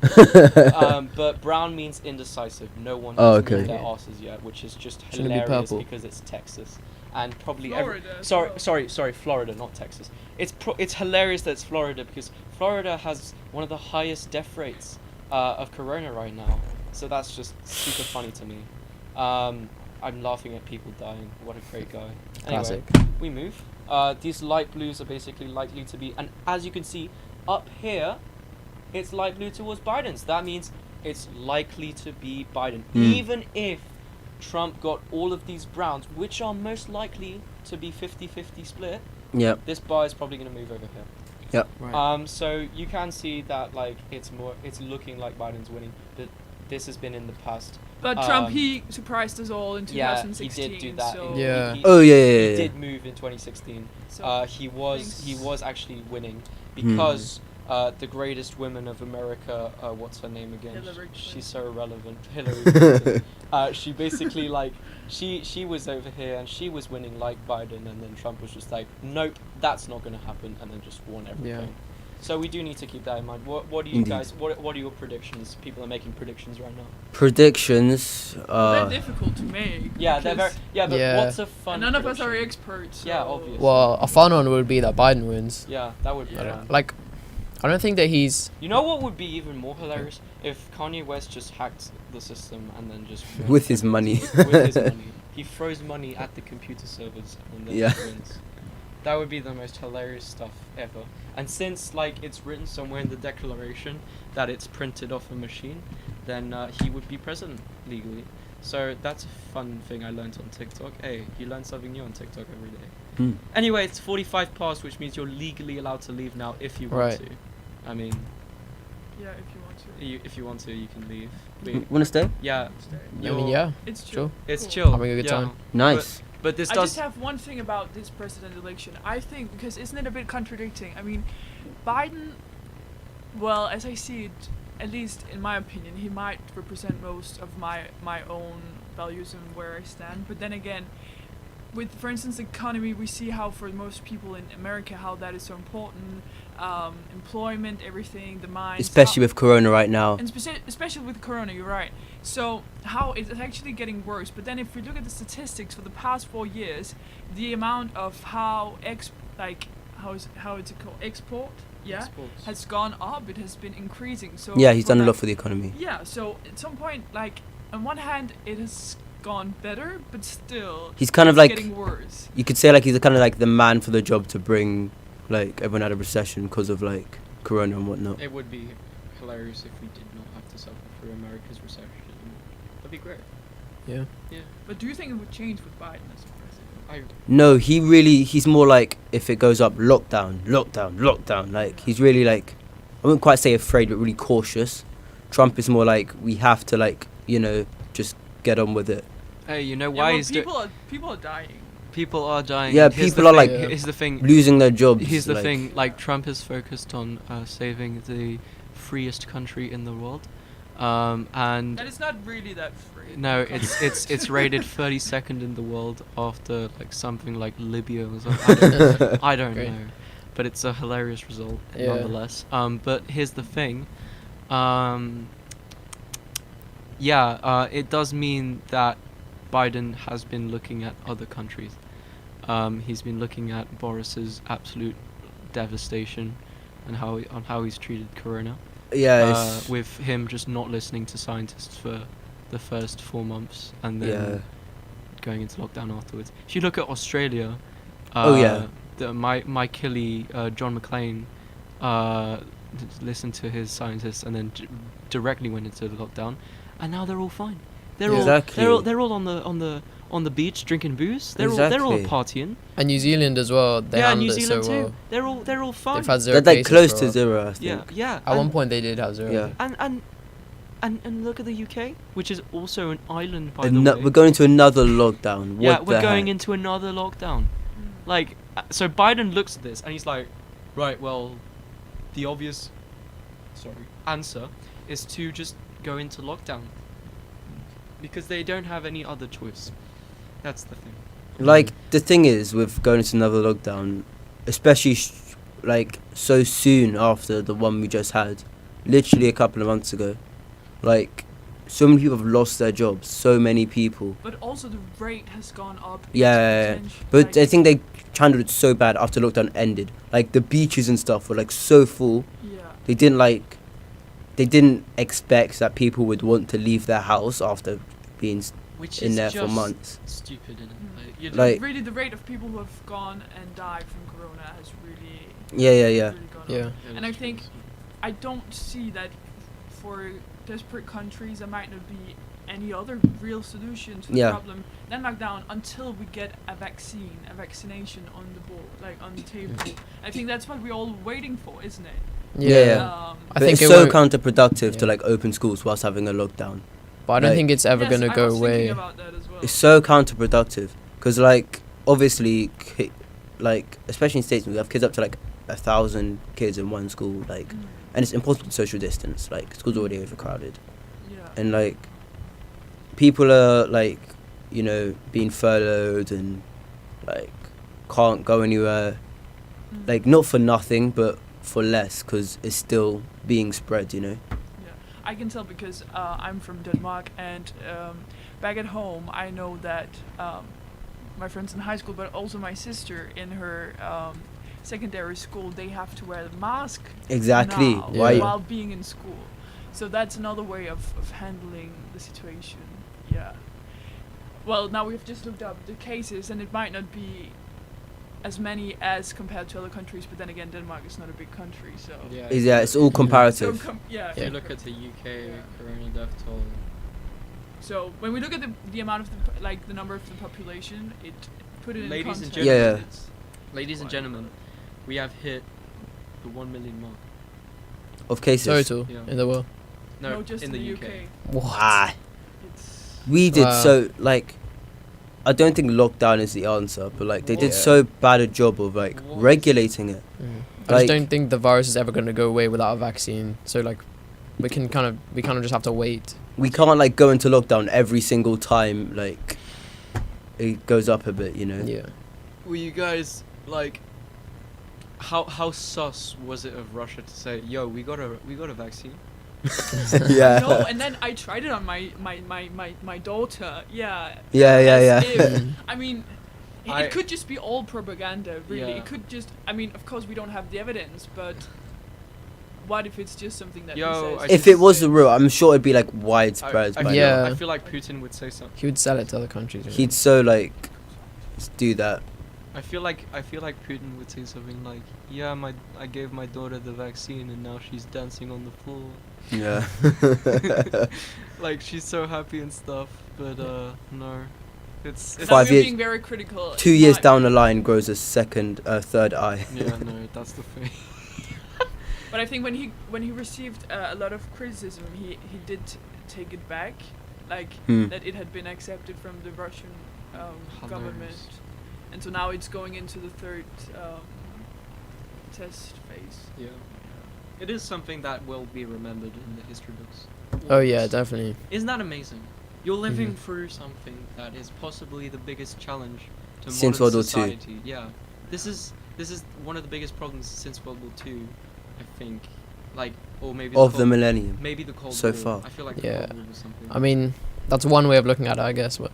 [SPEAKER 5] But brown means indecisive. No one
[SPEAKER 3] Oh,
[SPEAKER 5] has
[SPEAKER 3] okay.
[SPEAKER 5] moved their asses yet, which is just
[SPEAKER 1] Shouldn't it be
[SPEAKER 5] hilarious
[SPEAKER 1] purple?
[SPEAKER 5] because it's Texas and probably
[SPEAKER 2] Florida as
[SPEAKER 5] sorry,
[SPEAKER 2] well.
[SPEAKER 5] sorry, Florida, not Texas. It's hilarious that it's Florida because Florida has one of the highest death rates of corona right now. So that's just super funny to me. I'm laughing at people dying. What a great guy. Anyway,
[SPEAKER 1] Classic.
[SPEAKER 5] we move. These light blues are basically likely to be, and as you can see up here, it's light blue towards Biden. So that means it's likely to be Biden, even if Trump got all of these browns, which are most likely to be 50-50 split.
[SPEAKER 3] Yep.
[SPEAKER 5] This bar is probably going to move over here.
[SPEAKER 1] Right.
[SPEAKER 5] So you can see that like it's looking like Biden's winning, but this has been in the past.
[SPEAKER 2] But Trump, he surprised us all in
[SPEAKER 5] Yeah,
[SPEAKER 2] 2016.
[SPEAKER 5] he did do that.
[SPEAKER 2] So
[SPEAKER 1] Yeah.
[SPEAKER 3] Oh yeah,
[SPEAKER 5] He
[SPEAKER 3] yeah, yeah.
[SPEAKER 5] did move in 2016.
[SPEAKER 2] so
[SPEAKER 5] He
[SPEAKER 2] things-
[SPEAKER 5] was actually winning because the greatest woman of America, what's her name again?
[SPEAKER 2] Hillary
[SPEAKER 5] She's
[SPEAKER 2] Clinton.
[SPEAKER 5] so irrelevant. Hillary Clinton. She basically like she was over here and she was winning like Biden, and then Trump was just like, nope, that's not going to happen, and then just won everything. So we do need to keep that in mind. What do you
[SPEAKER 3] Indeed.
[SPEAKER 5] guys? What are your predictions? People are making predictions right now.
[SPEAKER 3] Predictions.
[SPEAKER 2] they're difficult to make.
[SPEAKER 5] Yeah, they're very.
[SPEAKER 2] because-
[SPEAKER 5] Yeah, but
[SPEAKER 1] Yeah.
[SPEAKER 5] what's a fun?
[SPEAKER 2] And none of us are
[SPEAKER 5] prediction?
[SPEAKER 2] experts.
[SPEAKER 5] Yeah,
[SPEAKER 2] so-
[SPEAKER 5] obviously.
[SPEAKER 1] Well, a fun one would be that Biden wins.
[SPEAKER 5] Yeah, that would be
[SPEAKER 2] Yeah.
[SPEAKER 5] fun.
[SPEAKER 1] Like, I don't think that he's.
[SPEAKER 5] You know what would be even more hilarious if Kanye West just hacked the system and then just won.
[SPEAKER 3] With his money.
[SPEAKER 5] With his money. He throws money at the computer servers and then
[SPEAKER 3] Yeah.
[SPEAKER 5] wins. That would be the most hilarious stuff ever. And since like it's written somewhere in the Declaration that it's printed off a machine, then he would be president legally. So that's a fun thing I learned on TikTok. Hey, you learn something new on TikTok every day.
[SPEAKER 3] Hmm.
[SPEAKER 5] Anyway, it's 45 past, which means you're legally allowed to leave now if you want
[SPEAKER 1] Right.
[SPEAKER 5] to. I mean,
[SPEAKER 2] Yeah, if you want to.
[SPEAKER 5] if you want to, you can leave. We,
[SPEAKER 3] Wanna stay?
[SPEAKER 5] yeah,
[SPEAKER 2] Stay.
[SPEAKER 1] I mean,
[SPEAKER 5] you're-
[SPEAKER 1] yeah.
[SPEAKER 2] It's
[SPEAKER 1] Sure.
[SPEAKER 2] chill.
[SPEAKER 5] it's
[SPEAKER 2] Cool.
[SPEAKER 5] chill.
[SPEAKER 1] Having a good
[SPEAKER 5] yeah.
[SPEAKER 1] time.
[SPEAKER 3] Nice.
[SPEAKER 5] But this
[SPEAKER 2] I
[SPEAKER 5] does.
[SPEAKER 2] just have one thing about this president election. I think because isn't it a bit contradicting? I mean, Biden. Well, as I see it, at least in my opinion, he might represent most of my own values and where I stand. But then again, with for instance the economy, we see how for most people in America how that is so important. Employment, everything, the mines.
[SPEAKER 3] Especially with Corona right now.
[SPEAKER 2] And especially with Corona, you're right. So how it's actually getting worse. But then if we look at the statistics for the past 4 years, the amount of how it's called export,
[SPEAKER 5] Exports.
[SPEAKER 2] has gone up. It has been increasing. So
[SPEAKER 3] Yeah, he's
[SPEAKER 2] for
[SPEAKER 3] done a
[SPEAKER 2] that-
[SPEAKER 3] lot for the economy.
[SPEAKER 2] Yeah. So at some point, like on one hand, it has gone better, but still,
[SPEAKER 3] He's kind of
[SPEAKER 2] it's
[SPEAKER 3] like,
[SPEAKER 2] getting worse.
[SPEAKER 3] you could say like he's kind of like the man for the job to bring like everyone out of recession because of like Corona and whatnot.
[SPEAKER 5] It would be hilarious if we did not have to suffer through America's recession anymore. That'd be great.
[SPEAKER 1] Yeah.
[SPEAKER 5] Yeah.
[SPEAKER 2] But do you think it would change with Biden as a president?
[SPEAKER 3] No, he's more like if it goes up, lockdown, lockdown, lockdown. Like he's really like, I wouldn't quite say afraid, but really cautious. Trump is more like we have to like just get on with it.
[SPEAKER 5] Hey, you know
[SPEAKER 2] Yeah,
[SPEAKER 5] why
[SPEAKER 2] well,
[SPEAKER 5] he's
[SPEAKER 2] people are dying.
[SPEAKER 5] people are dying.
[SPEAKER 3] Yeah,
[SPEAKER 5] Here's the
[SPEAKER 3] people are,
[SPEAKER 5] thing-
[SPEAKER 1] like,
[SPEAKER 5] Here's the thing.
[SPEAKER 3] Losing their jobs.
[SPEAKER 5] Here's the
[SPEAKER 3] like,
[SPEAKER 5] thing. Like Trump is focused on saving the freest country in the world, and
[SPEAKER 2] And it's not really that free.
[SPEAKER 5] no, it's rated 32nd in the world after like something like Libya or something. I don't
[SPEAKER 1] Great.
[SPEAKER 5] know, but it's a hilarious result
[SPEAKER 1] Yeah.
[SPEAKER 5] nonetheless. But here's the thing. It does mean that Biden has been looking at other countries. He's been looking at Boris's absolute devastation and how he's treated Corona.
[SPEAKER 3] Yeah, it's,
[SPEAKER 5] With him just not listening to scientists for the first 4 months and then
[SPEAKER 3] yeah.
[SPEAKER 5] going into lockdown afterwards. If you look at Australia,
[SPEAKER 3] Oh, yeah.
[SPEAKER 5] my killie John McClane listened to his scientists and then directly went into the lockdown, and now they're all fine. They're
[SPEAKER 3] Yeah.
[SPEAKER 5] all
[SPEAKER 3] Exactly.
[SPEAKER 5] they're all on the beach drinking booze. They're all
[SPEAKER 3] Exactly.
[SPEAKER 5] partying.
[SPEAKER 1] And New Zealand as well. They
[SPEAKER 5] Yeah,
[SPEAKER 1] handled
[SPEAKER 5] New
[SPEAKER 1] it
[SPEAKER 5] Zealand
[SPEAKER 1] so
[SPEAKER 5] too.
[SPEAKER 1] well.
[SPEAKER 5] They're all fine.
[SPEAKER 1] They've had 0
[SPEAKER 3] They're like
[SPEAKER 1] cases
[SPEAKER 3] close
[SPEAKER 1] for a
[SPEAKER 3] to
[SPEAKER 1] while.
[SPEAKER 3] 0, I think.
[SPEAKER 5] yeah.
[SPEAKER 1] At one point they did have 0.
[SPEAKER 3] Yeah.
[SPEAKER 5] And look at the UK, which is also an island by
[SPEAKER 3] And
[SPEAKER 5] the way.
[SPEAKER 3] we're going to another lockdown.
[SPEAKER 5] Yeah,
[SPEAKER 3] What
[SPEAKER 5] we're
[SPEAKER 3] the
[SPEAKER 5] going
[SPEAKER 3] heck?
[SPEAKER 5] into another lockdown.
[SPEAKER 2] Mm.
[SPEAKER 5] Like, so Biden looks at this and he's like, right, well, the obvious, answer is to just go into lockdown because they don't have any other choice. That's the thing.
[SPEAKER 3] Like the thing is with going into another lockdown, especially like so soon after the one we just had, literally a couple of months ago, like so many people have lost their jobs. So many people.
[SPEAKER 2] But also the rate has gone up.
[SPEAKER 3] Yeah,
[SPEAKER 2] exponentially,
[SPEAKER 3] but
[SPEAKER 2] like-
[SPEAKER 3] I think they handled it so bad after lockdown ended. Like the beaches and stuff were like so full.
[SPEAKER 2] Yeah.
[SPEAKER 3] They didn't expect that people would want to leave their house after being
[SPEAKER 5] Which
[SPEAKER 3] in
[SPEAKER 5] is
[SPEAKER 3] there
[SPEAKER 5] just
[SPEAKER 3] for months.
[SPEAKER 5] stupid, isn't
[SPEAKER 2] Mm.
[SPEAKER 5] it? You're
[SPEAKER 3] Like-
[SPEAKER 2] Really, the rate of people who have gone and died from corona has really,
[SPEAKER 3] Yeah, yeah, yeah.
[SPEAKER 2] really gone up.
[SPEAKER 1] Yeah.
[SPEAKER 2] And I think I don't see that for desperate countries there might not be any other real solution to the
[SPEAKER 3] Yeah.
[SPEAKER 2] problem than lockdown until we get a vaccination on the board, like on the table. I think that's what we're all waiting for, isn't it?
[SPEAKER 3] Yeah, yeah.
[SPEAKER 2] Um,
[SPEAKER 1] I
[SPEAKER 3] But
[SPEAKER 1] think
[SPEAKER 3] it's
[SPEAKER 1] it
[SPEAKER 3] so
[SPEAKER 1] won't-
[SPEAKER 3] counterproductive to
[SPEAKER 1] yeah.
[SPEAKER 3] like open schools whilst having a lockdown.
[SPEAKER 1] But I don't
[SPEAKER 3] like-
[SPEAKER 1] think it's ever
[SPEAKER 2] yes,
[SPEAKER 1] gonna
[SPEAKER 2] I
[SPEAKER 1] go
[SPEAKER 2] was thinking
[SPEAKER 1] away.
[SPEAKER 2] about that as well.
[SPEAKER 3] It's so counterproductive because like obviously like especially in states we have kids up to like 1,000 kids in one school, like,
[SPEAKER 2] Mm,
[SPEAKER 3] and it's impossible to social distance, like schools are already overcrowded,
[SPEAKER 2] yeah.
[SPEAKER 3] and like people are like, you know, being furloughed and like can't go anywhere,
[SPEAKER 2] Mm.
[SPEAKER 3] like not for nothing but for less because it's still being spread, you know.
[SPEAKER 2] Yeah, I can tell because I'm from Denmark, and back at home, I know that my friends in high school, but also my sister in her secondary school, they have to wear the mask
[SPEAKER 3] Exactly.
[SPEAKER 2] now
[SPEAKER 3] Why?
[SPEAKER 1] Yeah.
[SPEAKER 2] while being in school. So that's another way of handling the situation. Yeah. Well, now we've just looked up the cases, and it might not be as many as compared to other countries, but then again, Denmark is not a big country, so.
[SPEAKER 3] Yeah, it's all
[SPEAKER 2] So
[SPEAKER 3] comparative.
[SPEAKER 2] yeah.
[SPEAKER 5] If you look at the UK
[SPEAKER 2] Yeah.
[SPEAKER 5] corona death toll,
[SPEAKER 2] So when we look at the amount of the number of the population, it put it in
[SPEAKER 5] Ladies and
[SPEAKER 2] context.
[SPEAKER 3] gentlemen. Yeah.
[SPEAKER 2] It's
[SPEAKER 5] ladies and
[SPEAKER 2] quite
[SPEAKER 5] gentlemen, we have hit the 1 million mark.
[SPEAKER 3] Of cases.
[SPEAKER 1] Total
[SPEAKER 5] Yeah.
[SPEAKER 1] in the world.
[SPEAKER 2] no, just
[SPEAKER 5] in the UK.
[SPEAKER 1] What?
[SPEAKER 3] Ah,
[SPEAKER 2] It's
[SPEAKER 3] we did
[SPEAKER 1] Wow.
[SPEAKER 3] so like. I don't think lockdown is the answer, but like they did
[SPEAKER 1] What?
[SPEAKER 3] so bad a job of like
[SPEAKER 5] What?
[SPEAKER 3] regulating it.
[SPEAKER 1] I just
[SPEAKER 3] Like-
[SPEAKER 1] don't think the virus is ever going to go away without a vaccine. So like, we kind of just have to wait.
[SPEAKER 3] We can't like go into lockdown every single time like it goes up a bit, you know.
[SPEAKER 1] Yeah.
[SPEAKER 5] Were you guys like, how sus was it of Russia to say, yo, we got a vaccine?
[SPEAKER 3] Yeah.
[SPEAKER 2] no, and then I tried it on my daughter. Yeah.
[SPEAKER 3] Yeah, yeah,
[SPEAKER 2] as
[SPEAKER 3] yeah.
[SPEAKER 2] if-
[SPEAKER 1] Mm.
[SPEAKER 2] I mean,
[SPEAKER 5] I-
[SPEAKER 2] it could just be all propaganda, really.
[SPEAKER 5] Yeah.
[SPEAKER 2] It could just. I mean, of course, we don't have the evidence, but what if it's just something that
[SPEAKER 5] Yo,
[SPEAKER 2] he
[SPEAKER 5] I
[SPEAKER 2] says?
[SPEAKER 3] If it was the real, I'm sure it'd be like widespread.
[SPEAKER 5] I
[SPEAKER 3] by
[SPEAKER 5] feel,
[SPEAKER 3] now.
[SPEAKER 1] Yeah.
[SPEAKER 5] I feel like Putin would say something.
[SPEAKER 1] He would sell it to other countries.
[SPEAKER 3] He'd so like do that.
[SPEAKER 5] I feel like Putin would say something like, yeah, I gave my daughter the vaccine and now she's dancing on the floor.
[SPEAKER 3] Yeah.
[SPEAKER 5] Like she's so happy and stuff, but no, it's
[SPEAKER 2] Now
[SPEAKER 3] 5
[SPEAKER 2] we're
[SPEAKER 3] years-
[SPEAKER 2] being very critical.
[SPEAKER 3] 2 years down the line grows a third eye.
[SPEAKER 5] yeah, no, that's the thing.
[SPEAKER 2] But I think when he received a lot of criticism, he did take it back, like
[SPEAKER 3] Hmm.
[SPEAKER 2] that it had been accepted from the Russian
[SPEAKER 5] Hilarious.
[SPEAKER 2] government, and so now it's going into the third test phase.
[SPEAKER 5] Yeah, it is something that will be remembered in the history books.
[SPEAKER 1] Oh yeah,
[SPEAKER 5] Always.
[SPEAKER 1] definitely.
[SPEAKER 5] Isn't that amazing? You're living
[SPEAKER 1] Mhm.
[SPEAKER 5] through something that is possibly the biggest challenge to
[SPEAKER 3] Since
[SPEAKER 5] modern
[SPEAKER 3] World War II.
[SPEAKER 5] society. Yeah, this is one of the biggest problems since World War II, I think. Like, or maybe
[SPEAKER 3] Of
[SPEAKER 5] the
[SPEAKER 3] the
[SPEAKER 5] Cold,
[SPEAKER 3] millennium.
[SPEAKER 5] maybe the Cold
[SPEAKER 3] so
[SPEAKER 5] War.
[SPEAKER 3] far.
[SPEAKER 5] I feel like
[SPEAKER 1] Yeah.
[SPEAKER 5] the Cold War was something.
[SPEAKER 1] I mean, that's one way of looking at it, I guess. But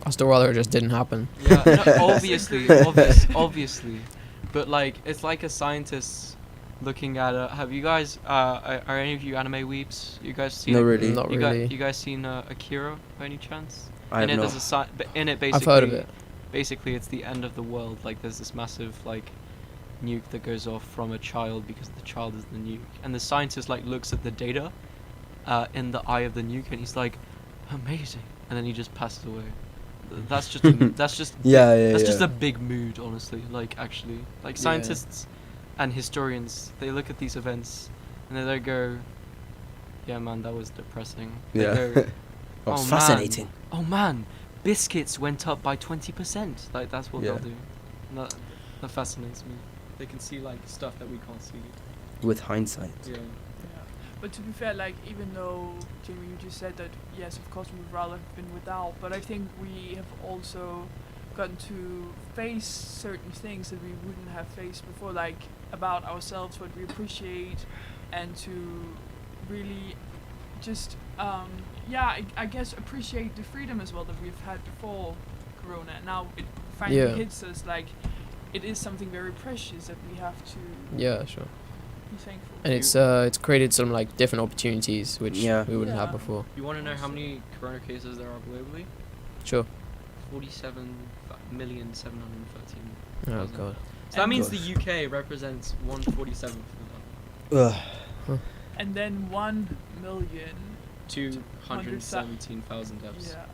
[SPEAKER 1] I still rather it just didn't happen.
[SPEAKER 5] Yeah, no, obviously, obviously, but like it's like a scientist looking at a. Have you guys? Are any of you anime weeps? You guys seen?
[SPEAKER 3] Not
[SPEAKER 5] it?
[SPEAKER 3] really.
[SPEAKER 1] Not
[SPEAKER 5] You
[SPEAKER 1] really.
[SPEAKER 5] you guys seen Akira by any chance?
[SPEAKER 3] I
[SPEAKER 5] in
[SPEAKER 3] have
[SPEAKER 5] it,
[SPEAKER 3] not.
[SPEAKER 5] there's a in it basically.
[SPEAKER 1] I've heard of it.
[SPEAKER 5] Basically, it's the end of the world. Like there's this massive like nuke that goes off from a child because the child is the nuke, and the scientist like looks at the data in the eye of the nuke, and he's like, amazing, and then he just passes away. That's just that's just
[SPEAKER 3] Yeah, yeah,
[SPEAKER 5] that's
[SPEAKER 3] yeah.
[SPEAKER 5] just a big mood, honestly. Like actually, like
[SPEAKER 3] Yeah.
[SPEAKER 5] scientists and historians, they look at these events and they go, "Yeah, man, that was depressing." They
[SPEAKER 3] Yeah.
[SPEAKER 5] go,
[SPEAKER 3] That's
[SPEAKER 5] "Oh, man.
[SPEAKER 3] fascinating.
[SPEAKER 5] Oh man, biscuits went up by 20%. Like that's what
[SPEAKER 3] Yeah.
[SPEAKER 5] they'll do. And that fascinates me. They can see like stuff that we can't see.
[SPEAKER 3] With hindsight.
[SPEAKER 5] Yeah.
[SPEAKER 2] Yeah. But to be fair, like even though Jamie, you just said that yes, of course we would rather have been without, but I think we have also gotten to face certain things that we wouldn't have faced before, like about ourselves, what we appreciate, and to really just I guess appreciate the freedom as well that we've had before Corona. Now it finally
[SPEAKER 1] Yeah.
[SPEAKER 2] hits us, like it is something very precious that we have to
[SPEAKER 1] Yeah, sure.
[SPEAKER 2] be thankful.
[SPEAKER 1] And it's created some like different opportunities which
[SPEAKER 3] Yeah.
[SPEAKER 1] we wouldn't have
[SPEAKER 2] Yeah.
[SPEAKER 1] before.
[SPEAKER 5] You want to know how many corona cases there are globally?
[SPEAKER 1] Sure.
[SPEAKER 5] 47,713,000.
[SPEAKER 1] Oh god.
[SPEAKER 5] So that means
[SPEAKER 3] Gosh.
[SPEAKER 5] the UK represents 1/47th of
[SPEAKER 3] Ugh.
[SPEAKER 2] And then 1,000,000.
[SPEAKER 5] 217,000 deaths.
[SPEAKER 2] Yeah.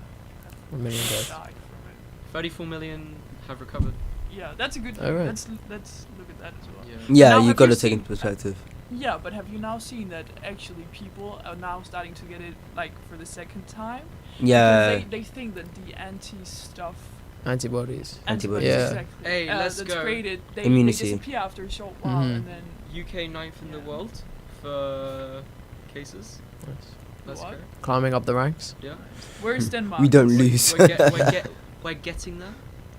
[SPEAKER 1] 1 million deaths.
[SPEAKER 2] Died from it.
[SPEAKER 5] 34 million have recovered.
[SPEAKER 2] Yeah, that's a good
[SPEAKER 1] Oh,
[SPEAKER 2] thing.
[SPEAKER 1] right.
[SPEAKER 2] Let's look at that as well.
[SPEAKER 5] Yeah.
[SPEAKER 3] Yeah,
[SPEAKER 2] Now,
[SPEAKER 3] you
[SPEAKER 2] have
[SPEAKER 3] got
[SPEAKER 2] you
[SPEAKER 3] to take
[SPEAKER 2] seen-
[SPEAKER 3] into perspective.
[SPEAKER 2] Yeah, but have you now seen that actually people are now starting to get it like for the second time?
[SPEAKER 3] Yeah.
[SPEAKER 2] Because they think that the anti-stuff
[SPEAKER 1] Antibodies.
[SPEAKER 3] Antibodies.
[SPEAKER 1] Yeah.
[SPEAKER 2] exactly,
[SPEAKER 5] Hey, let's
[SPEAKER 2] that's
[SPEAKER 5] go.
[SPEAKER 2] created, they
[SPEAKER 3] Immunity.
[SPEAKER 2] disappear after a short while,
[SPEAKER 1] Mhm.
[SPEAKER 2] and then
[SPEAKER 5] UK 9th in the
[SPEAKER 2] Yeah.
[SPEAKER 5] world for cases.
[SPEAKER 1] Nice.
[SPEAKER 5] Let's
[SPEAKER 2] What?
[SPEAKER 5] go.
[SPEAKER 1] Climbing up the ranks.
[SPEAKER 5] Yeah.
[SPEAKER 2] where's Denmark?
[SPEAKER 3] We don't
[SPEAKER 5] We're-
[SPEAKER 3] lose.
[SPEAKER 5] we're getting there.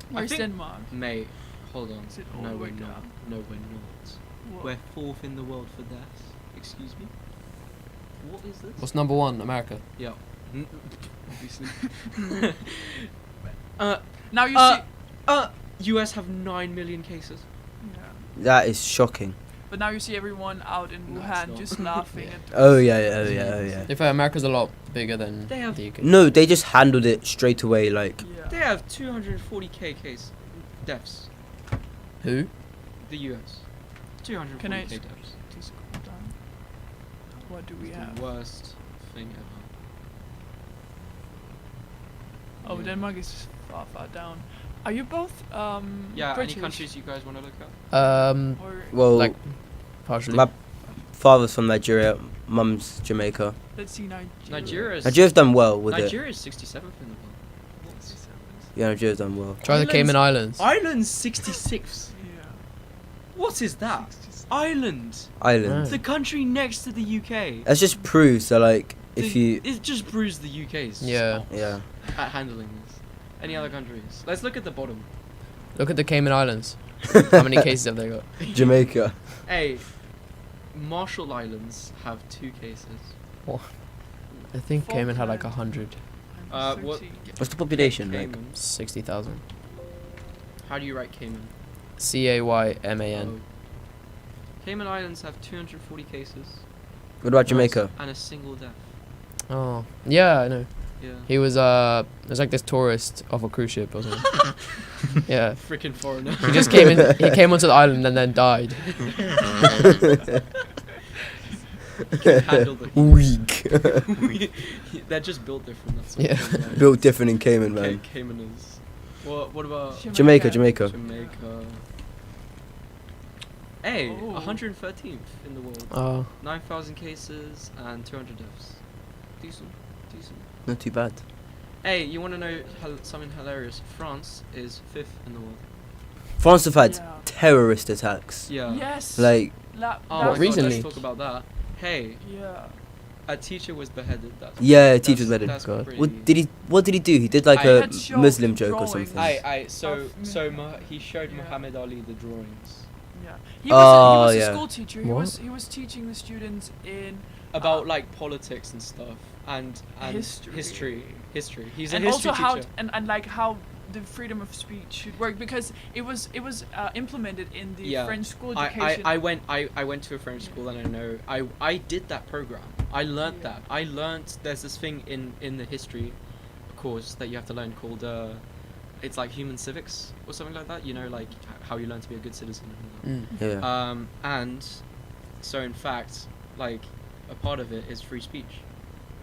[SPEAKER 2] Where's
[SPEAKER 5] think-
[SPEAKER 2] Denmark?
[SPEAKER 5] Mate, hold on.
[SPEAKER 2] Is it all
[SPEAKER 5] No,
[SPEAKER 2] the
[SPEAKER 5] we're
[SPEAKER 2] way
[SPEAKER 5] not.
[SPEAKER 2] down?
[SPEAKER 5] No, we're not.
[SPEAKER 2] What?
[SPEAKER 5] We're 4th in the world for deaths. Excuse me? What is this?
[SPEAKER 1] What's number 1? America.
[SPEAKER 5] Yeah. Obviously.
[SPEAKER 2] Now you
[SPEAKER 5] Uh,
[SPEAKER 2] see.
[SPEAKER 5] US have 9 million cases.
[SPEAKER 2] Yeah.
[SPEAKER 3] That is shocking.
[SPEAKER 2] But now you see everyone out in
[SPEAKER 5] No, it's
[SPEAKER 2] Wuhan
[SPEAKER 5] not.
[SPEAKER 2] just laughing
[SPEAKER 1] Yeah.
[SPEAKER 2] at.
[SPEAKER 3] Oh yeah, oh yeah, oh yeah.
[SPEAKER 1] If America's a lot bigger than
[SPEAKER 5] They have-
[SPEAKER 1] the UK.
[SPEAKER 3] No, they just handled it straight away. Like,
[SPEAKER 2] Yeah.
[SPEAKER 5] They have 240k case deaths.
[SPEAKER 1] Who?
[SPEAKER 5] The US. 240k
[SPEAKER 2] Can I
[SPEAKER 5] deaths.
[SPEAKER 2] just scroll down? What do we
[SPEAKER 5] It's
[SPEAKER 2] have?
[SPEAKER 5] the worst thing ever.
[SPEAKER 2] Oh,
[SPEAKER 5] Yeah.
[SPEAKER 2] Denmark is far, far down. Are you both
[SPEAKER 5] Yeah,
[SPEAKER 2] British?
[SPEAKER 5] any countries you guys want to look at?
[SPEAKER 2] Or
[SPEAKER 3] well,
[SPEAKER 1] Like, partially.
[SPEAKER 3] my father's from Nigeria, mum's Jamaica.
[SPEAKER 2] let's see Nigeria.
[SPEAKER 3] Nigeria's done well with it.
[SPEAKER 5] Nigeria is 67th in the world.
[SPEAKER 3] Yeah, Nigeria's done well.
[SPEAKER 1] Try the Cayman Islands.
[SPEAKER 5] Ireland's 66th.
[SPEAKER 2] Yeah.
[SPEAKER 5] What is that? Ireland,
[SPEAKER 3] Ireland.
[SPEAKER 5] the country next to the UK.
[SPEAKER 3] That just proves that, like, if you,
[SPEAKER 5] It just proves the UK's
[SPEAKER 1] Yeah.
[SPEAKER 3] yeah,
[SPEAKER 5] at handling this. Any other countries? Let's look at the bottom.
[SPEAKER 1] Look at the Cayman Islands. How many cases have they got?
[SPEAKER 3] Jamaica.
[SPEAKER 5] Hey, Marshall Islands have 2 cases.
[SPEAKER 1] I think Cayman had like
[SPEAKER 2] Falkland.
[SPEAKER 1] 100.
[SPEAKER 5] What?
[SPEAKER 2] 13.
[SPEAKER 3] What's the population like?
[SPEAKER 5] Cayman.
[SPEAKER 1] 60,000.
[SPEAKER 5] How do you write Cayman?
[SPEAKER 1] Cayman.
[SPEAKER 5] Oh. Cayman Islands have 240 cases.
[SPEAKER 3] What about Jamaica?
[SPEAKER 5] And a single death.
[SPEAKER 1] Oh. Yeah, I know.
[SPEAKER 5] Yeah.
[SPEAKER 1] He was there's like this tourist off a cruise ship or something. Yeah.
[SPEAKER 5] Freaking foreigner.
[SPEAKER 1] He just came in. He came onto the island and then died.
[SPEAKER 5] Handle the
[SPEAKER 3] Weak.
[SPEAKER 5] They're just built different. That's all
[SPEAKER 1] Yeah.
[SPEAKER 5] it is, right?
[SPEAKER 3] Built different in Cayman, man.
[SPEAKER 5] Caymaners. What about
[SPEAKER 3] Jamaica, Jamaica.
[SPEAKER 5] Jamaica? Hey,
[SPEAKER 2] Oh.
[SPEAKER 5] 113th in the world. 9,000 cases and 200 deaths. Decent, decent.
[SPEAKER 3] Not too bad.
[SPEAKER 5] Hey, you want to know something hilarious? France is 5th in the world.
[SPEAKER 3] France have had
[SPEAKER 2] Yeah.
[SPEAKER 3] terrorist attacks.
[SPEAKER 5] Yeah.
[SPEAKER 2] Yes.
[SPEAKER 3] Like,
[SPEAKER 5] Oh
[SPEAKER 1] What,
[SPEAKER 5] my God,
[SPEAKER 1] recently?
[SPEAKER 5] let's talk about that. Hey,
[SPEAKER 2] Yeah.
[SPEAKER 5] a teacher was beheaded. That's
[SPEAKER 3] yeah,
[SPEAKER 5] that's-
[SPEAKER 3] teachers better.
[SPEAKER 5] that's
[SPEAKER 1] God.
[SPEAKER 5] pretty-
[SPEAKER 3] What did he do? He did like
[SPEAKER 5] I
[SPEAKER 3] a
[SPEAKER 2] had shown
[SPEAKER 3] Muslim joke or
[SPEAKER 2] drawings.
[SPEAKER 3] something.
[SPEAKER 5] He showed
[SPEAKER 2] Yeah.
[SPEAKER 5] Muhammad Ali the drawings
[SPEAKER 2] Yeah. He
[SPEAKER 3] Oh,
[SPEAKER 2] was, he was
[SPEAKER 3] yeah.
[SPEAKER 2] a school teacher.
[SPEAKER 1] What?
[SPEAKER 2] He was teaching the students in
[SPEAKER 5] about like politics and stuff and
[SPEAKER 2] history.
[SPEAKER 5] history. He's
[SPEAKER 2] and
[SPEAKER 5] a history
[SPEAKER 2] also how
[SPEAKER 5] teacher.
[SPEAKER 2] and like how the freedom of speech should work because it was implemented in the
[SPEAKER 5] Yeah.
[SPEAKER 2] French school education.
[SPEAKER 5] I went to a French school and I know I did that program. I learnt
[SPEAKER 2] Yeah.
[SPEAKER 5] that. I learnt there's this thing in the history course that you have to learn called it's like human civics or something like that. You know, like how you learn to be a good citizen. And all that.
[SPEAKER 1] Mm.
[SPEAKER 3] Yeah.
[SPEAKER 5] And so in fact, like a part of it is free speech,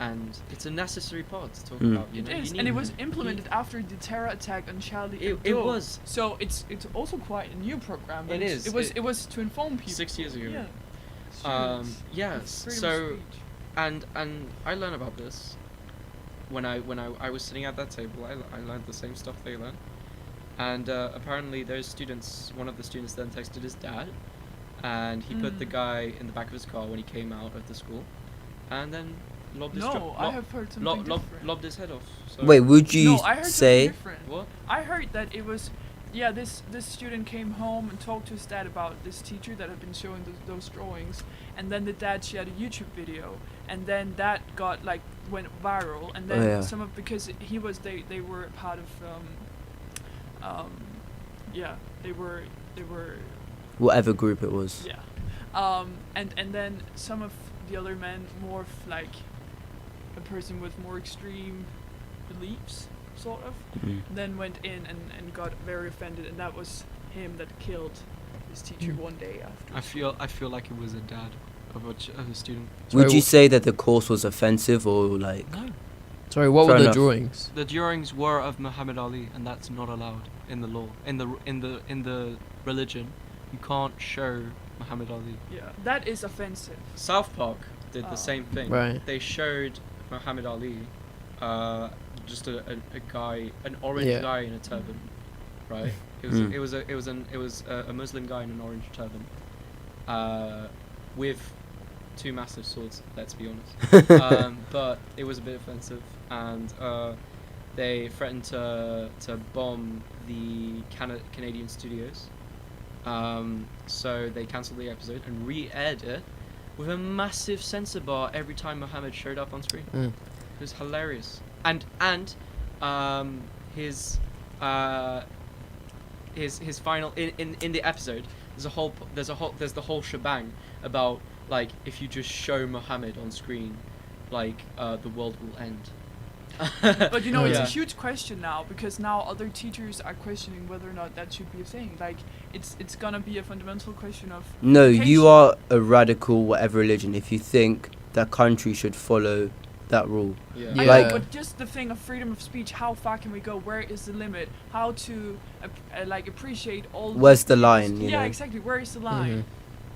[SPEAKER 5] and it's a necessary part to talk
[SPEAKER 3] Mm.
[SPEAKER 5] about. You
[SPEAKER 2] It
[SPEAKER 5] know, you
[SPEAKER 2] is,
[SPEAKER 5] need-
[SPEAKER 2] and it was implemented after the terror attack on Charlie
[SPEAKER 5] It
[SPEAKER 2] Hebdo.
[SPEAKER 5] was
[SPEAKER 2] So it's also quite a new program. but
[SPEAKER 5] It
[SPEAKER 2] it's-
[SPEAKER 5] is.
[SPEAKER 2] It was to inform people.
[SPEAKER 5] 6 years ago.
[SPEAKER 2] Yeah.
[SPEAKER 5] Yes.
[SPEAKER 2] Freedom of
[SPEAKER 5] So
[SPEAKER 2] speech.
[SPEAKER 5] and I learned about this when I was sitting at that table. I learned the same stuff they learned, and apparently those students. One of the students then texted his dad, and he put the
[SPEAKER 2] Mm.
[SPEAKER 5] guy in the back of his car when he came out of the school, and then lobbed his
[SPEAKER 2] No, I have heard something different.
[SPEAKER 5] lobbed his head off. So
[SPEAKER 3] Wait, would you
[SPEAKER 2] No, I heard
[SPEAKER 3] say?
[SPEAKER 2] something different.
[SPEAKER 5] what?
[SPEAKER 2] I heard that it was, yeah, this student came home and talked to his dad about this teacher that had been showing those drawings, and then the dad shared a YouTube video, and then that got like went viral, and then
[SPEAKER 3] yeah.
[SPEAKER 2] some of because he was they were a part of yeah they were
[SPEAKER 3] Whatever group it was.
[SPEAKER 2] yeah and then some of the other men more like a person with more extreme beliefs sort of.
[SPEAKER 3] Mm.
[SPEAKER 2] Then went in and got very offended, and that was him that killed his teacher one day after.
[SPEAKER 5] I feel like it was a dad of a student.
[SPEAKER 3] Would
[SPEAKER 1] Sorry,
[SPEAKER 3] you say that the course was offensive or like?
[SPEAKER 5] No,
[SPEAKER 1] Sorry, what
[SPEAKER 3] Fair
[SPEAKER 1] were the
[SPEAKER 3] enough.
[SPEAKER 1] drawings?
[SPEAKER 5] the drawings were of Muhammad Ali, and that's not allowed in the law. In the religion, you can't show Muhammad Ali.
[SPEAKER 2] Yeah, that is offensive.
[SPEAKER 5] South Park did
[SPEAKER 2] Oh.
[SPEAKER 5] the same thing.
[SPEAKER 1] Right.
[SPEAKER 5] They showed Muhammad Ali, just a guy, an orange
[SPEAKER 1] Yeah.
[SPEAKER 5] guy in a turban, right? It was
[SPEAKER 3] Mm.
[SPEAKER 5] it was a Muslim guy in an orange turban, with two massive swords. Let's be honest. But it was a bit offensive, and they threatened to bomb the Canadian studios. So they cancelled the episode and re-aired it with a massive censor bar every time Muhammad showed up on screen.
[SPEAKER 1] Mm.
[SPEAKER 5] It was hilarious. And his final in the episode, there's the whole shebang about, like, if you just show Muhammad on screen, like, the world will end.
[SPEAKER 2] But you know, it's
[SPEAKER 5] Yeah.
[SPEAKER 2] a huge question now, because now other teachers are questioning whether or not that should be a thing. Like, it's gonna be a fundamental question of.
[SPEAKER 3] No,
[SPEAKER 2] education.
[SPEAKER 3] you are a radical whatever religion if you think that country should follow that rule.
[SPEAKER 5] Yeah.
[SPEAKER 2] I
[SPEAKER 1] Yeah.
[SPEAKER 2] know, but just the thing of freedom of speech, how far can we go? Where is the limit? How to like appreciate all.
[SPEAKER 3] Where's the
[SPEAKER 2] people's-
[SPEAKER 3] line, you
[SPEAKER 2] Yeah,
[SPEAKER 3] know?
[SPEAKER 2] exactly. Where is the line?
[SPEAKER 1] Mhm.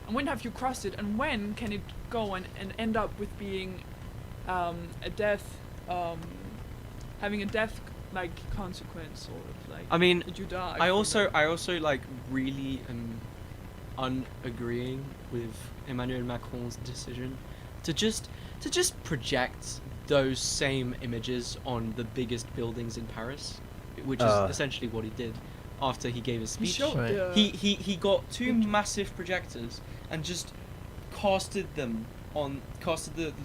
[SPEAKER 2] And when have you crossed it? And when can it go and end up with being a death, having a death like consequence, sort of like.
[SPEAKER 5] I mean,
[SPEAKER 2] Did you die?
[SPEAKER 5] I
[SPEAKER 2] from
[SPEAKER 5] also
[SPEAKER 2] that?
[SPEAKER 5] like really am unagreeing with Emmanuel Macron's decision to just project those same images on the biggest buildings in Paris, which is essentially what he did after he gave his
[SPEAKER 2] He
[SPEAKER 5] speech.
[SPEAKER 2] showed
[SPEAKER 1] Right.
[SPEAKER 2] the.
[SPEAKER 5] He got two
[SPEAKER 2] picture.
[SPEAKER 5] massive projectors and just casted the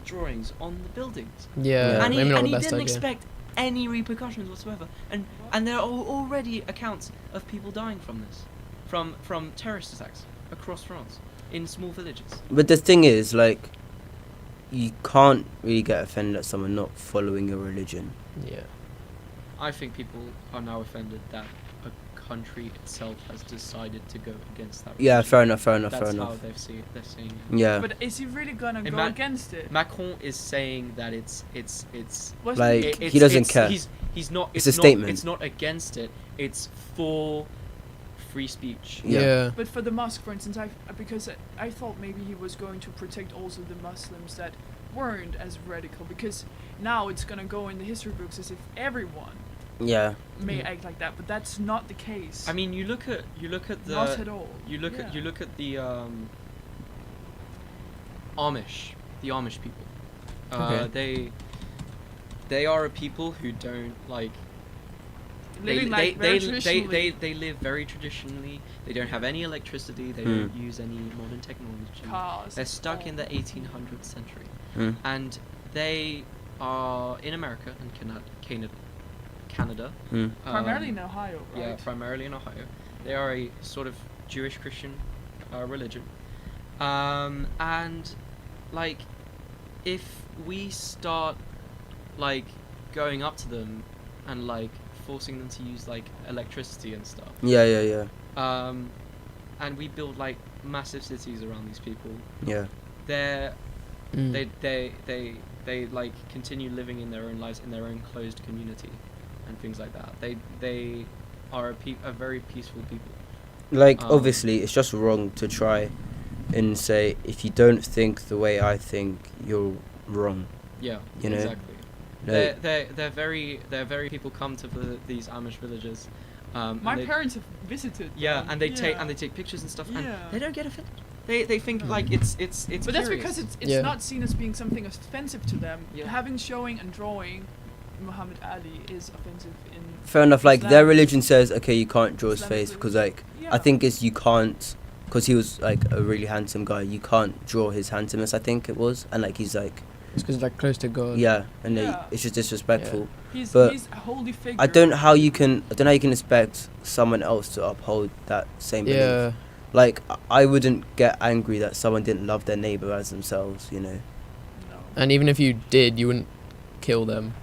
[SPEAKER 5] drawings on the buildings.
[SPEAKER 1] Yeah,
[SPEAKER 3] Yeah.
[SPEAKER 5] And he,
[SPEAKER 1] maybe not
[SPEAKER 5] and
[SPEAKER 1] the
[SPEAKER 5] he
[SPEAKER 1] best
[SPEAKER 5] didn't
[SPEAKER 1] idea.
[SPEAKER 5] expect any repercussions whatsoever. And there are already accounts of people dying from this, from terrorist attacks across France in small villages.
[SPEAKER 3] But the thing is, like, you can't really get offended at someone not following your religion.
[SPEAKER 1] Yeah.
[SPEAKER 5] I think people are now offended that a country itself has decided to go against that.
[SPEAKER 3] Yeah,
[SPEAKER 5] religion.
[SPEAKER 3] fair enough, fair enough,
[SPEAKER 5] That's
[SPEAKER 3] fair
[SPEAKER 5] how
[SPEAKER 3] enough.
[SPEAKER 5] they're seeing it.
[SPEAKER 3] Yeah.
[SPEAKER 2] But is he really gonna go
[SPEAKER 5] Ima-
[SPEAKER 2] against it?
[SPEAKER 5] Macron is saying that it's
[SPEAKER 2] Wasn't
[SPEAKER 3] Like,
[SPEAKER 2] he-
[SPEAKER 5] it's-
[SPEAKER 3] he doesn't
[SPEAKER 5] it's-
[SPEAKER 3] care.
[SPEAKER 5] He's not.
[SPEAKER 3] It's
[SPEAKER 5] It's
[SPEAKER 3] a
[SPEAKER 5] not,
[SPEAKER 3] statement.
[SPEAKER 5] It's not against it. It's for free speech.
[SPEAKER 3] Yeah.
[SPEAKER 1] Yeah.
[SPEAKER 2] But for the mosque, for instance, because I thought maybe he was going to protect also the Muslims that weren't as radical, because now it's gonna go in the history books as if everyone
[SPEAKER 3] Yeah.
[SPEAKER 2] may act like that, but that's not the case.
[SPEAKER 5] I mean, you look at the
[SPEAKER 2] not at all.
[SPEAKER 5] you look
[SPEAKER 2] Yeah.
[SPEAKER 5] at the Amish people.
[SPEAKER 1] Okay.
[SPEAKER 5] They are a people who don't like.
[SPEAKER 2] Living like very traditionally.
[SPEAKER 5] They live very traditionally. They don't have any electricity. They
[SPEAKER 3] Hmm.
[SPEAKER 5] don't use any modern technology.
[SPEAKER 2] Cars.
[SPEAKER 5] They're stuck in the
[SPEAKER 2] all-
[SPEAKER 5] 1800th century,
[SPEAKER 3] Mm.
[SPEAKER 5] and they are in America and Canada.
[SPEAKER 3] Mm.
[SPEAKER 2] primarily in Ohio, right?
[SPEAKER 5] Yeah, primarily in Ohio. They are a sort of Jewish Christian religion. And like, if we start like going up to them and like forcing them to use like electricity and stuff,
[SPEAKER 3] Yeah, yeah,
[SPEAKER 5] and we build like massive cities around these people,
[SPEAKER 3] yeah.
[SPEAKER 5] they're
[SPEAKER 1] Mm.
[SPEAKER 5] they like continue living in their own lives in their own closed community and things like that. They are a very peaceful people.
[SPEAKER 3] Like,
[SPEAKER 5] Um,
[SPEAKER 3] obviously, it's just wrong to try and say, if you don't think the way I think, you're wrong.
[SPEAKER 5] Yeah,
[SPEAKER 3] You know?
[SPEAKER 5] exactly.
[SPEAKER 3] Like,
[SPEAKER 5] They're very people come to these Amish villages.
[SPEAKER 2] My
[SPEAKER 5] and they-
[SPEAKER 2] parents have visited.
[SPEAKER 5] Yeah,
[SPEAKER 2] them.
[SPEAKER 5] and they
[SPEAKER 2] Yeah.
[SPEAKER 5] take pictures and stuff,
[SPEAKER 2] Yeah.
[SPEAKER 5] and they don't get offended. They think like it's.
[SPEAKER 2] But that's
[SPEAKER 5] curious.
[SPEAKER 2] because it's
[SPEAKER 1] Yeah.
[SPEAKER 2] not seen as being something offensive to them.
[SPEAKER 5] Yeah.
[SPEAKER 2] Having, showing, and drawing Muhammad Ali is offensive in.
[SPEAKER 3] fair enough. Like, their
[SPEAKER 2] Islam.
[SPEAKER 3] religion says, okay, you can't draw his
[SPEAKER 2] Islamic
[SPEAKER 3] face because, like,
[SPEAKER 2] Yeah.
[SPEAKER 3] I think it's you can't, because he was like a really handsome guy. You can't draw his handsomeness. I think it was, and like he's like,
[SPEAKER 1] It's because like close to God.
[SPEAKER 3] yeah, and
[SPEAKER 2] Yeah.
[SPEAKER 3] it's just disrespectful.
[SPEAKER 2] he's
[SPEAKER 3] but
[SPEAKER 2] he's a holy figure.
[SPEAKER 3] I don't know how you can expect someone else to uphold that same belief.
[SPEAKER 1] Yeah.
[SPEAKER 3] Like, I wouldn't get angry that someone didn't love their neighbor as themselves. You know.
[SPEAKER 2] No.
[SPEAKER 1] And even if you did, you wouldn't kill them.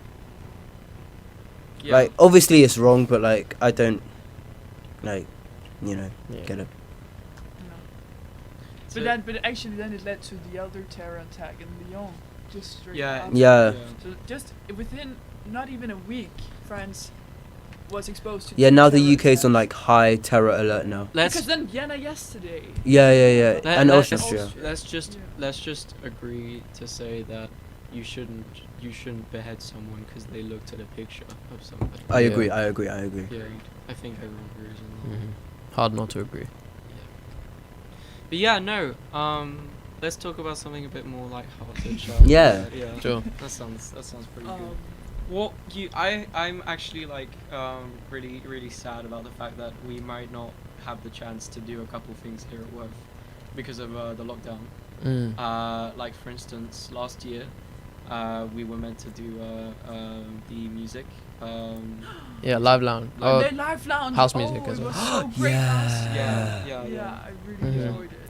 [SPEAKER 5] Yeah.
[SPEAKER 3] Like, obviously it's wrong, but like I don't, like,
[SPEAKER 1] Yeah.
[SPEAKER 3] get it.
[SPEAKER 2] No.
[SPEAKER 5] So-
[SPEAKER 2] But actually then it led to the elder terror attack in Lyon, just straight
[SPEAKER 5] Yeah.
[SPEAKER 2] after.
[SPEAKER 3] Yeah.
[SPEAKER 2] So just within not even a week, France was exposed to.
[SPEAKER 3] Yeah,
[SPEAKER 2] two
[SPEAKER 3] now the
[SPEAKER 2] terror
[SPEAKER 3] UK's on
[SPEAKER 2] attacks.
[SPEAKER 3] like high terror alert now.
[SPEAKER 5] Let's
[SPEAKER 2] Because then Vienna yesterday.
[SPEAKER 3] Yeah,
[SPEAKER 5] Let-
[SPEAKER 3] and
[SPEAKER 5] let's-
[SPEAKER 3] Austria.
[SPEAKER 5] let's just agree to say that you shouldn't behead someone because they looked at a picture of somebody.
[SPEAKER 3] I
[SPEAKER 1] Yeah.
[SPEAKER 3] agree.
[SPEAKER 5] Yeah, I think everyone agrees on that.
[SPEAKER 1] Hard not to agree.
[SPEAKER 5] But yeah, no. Let's talk about something a bit more light-hearted. shall we?
[SPEAKER 3] Yeah.
[SPEAKER 5] Yeah.
[SPEAKER 1] Sure.
[SPEAKER 5] That sounds pretty good.
[SPEAKER 2] Um,
[SPEAKER 5] What I'm actually like really sad about the fact that we might not have the chance to do a couple things here at Worth because of the lockdown. Like for instance, last year we were meant to do the music.
[SPEAKER 1] Yeah, live lounge.
[SPEAKER 5] Like
[SPEAKER 1] Oh,
[SPEAKER 2] the live lounge.
[SPEAKER 1] house music
[SPEAKER 2] oh,
[SPEAKER 1] as
[SPEAKER 2] it
[SPEAKER 1] well.
[SPEAKER 2] was so great last year.
[SPEAKER 5] Yeah.
[SPEAKER 2] Yeah, I really
[SPEAKER 1] Mhm.
[SPEAKER 2] enjoyed it.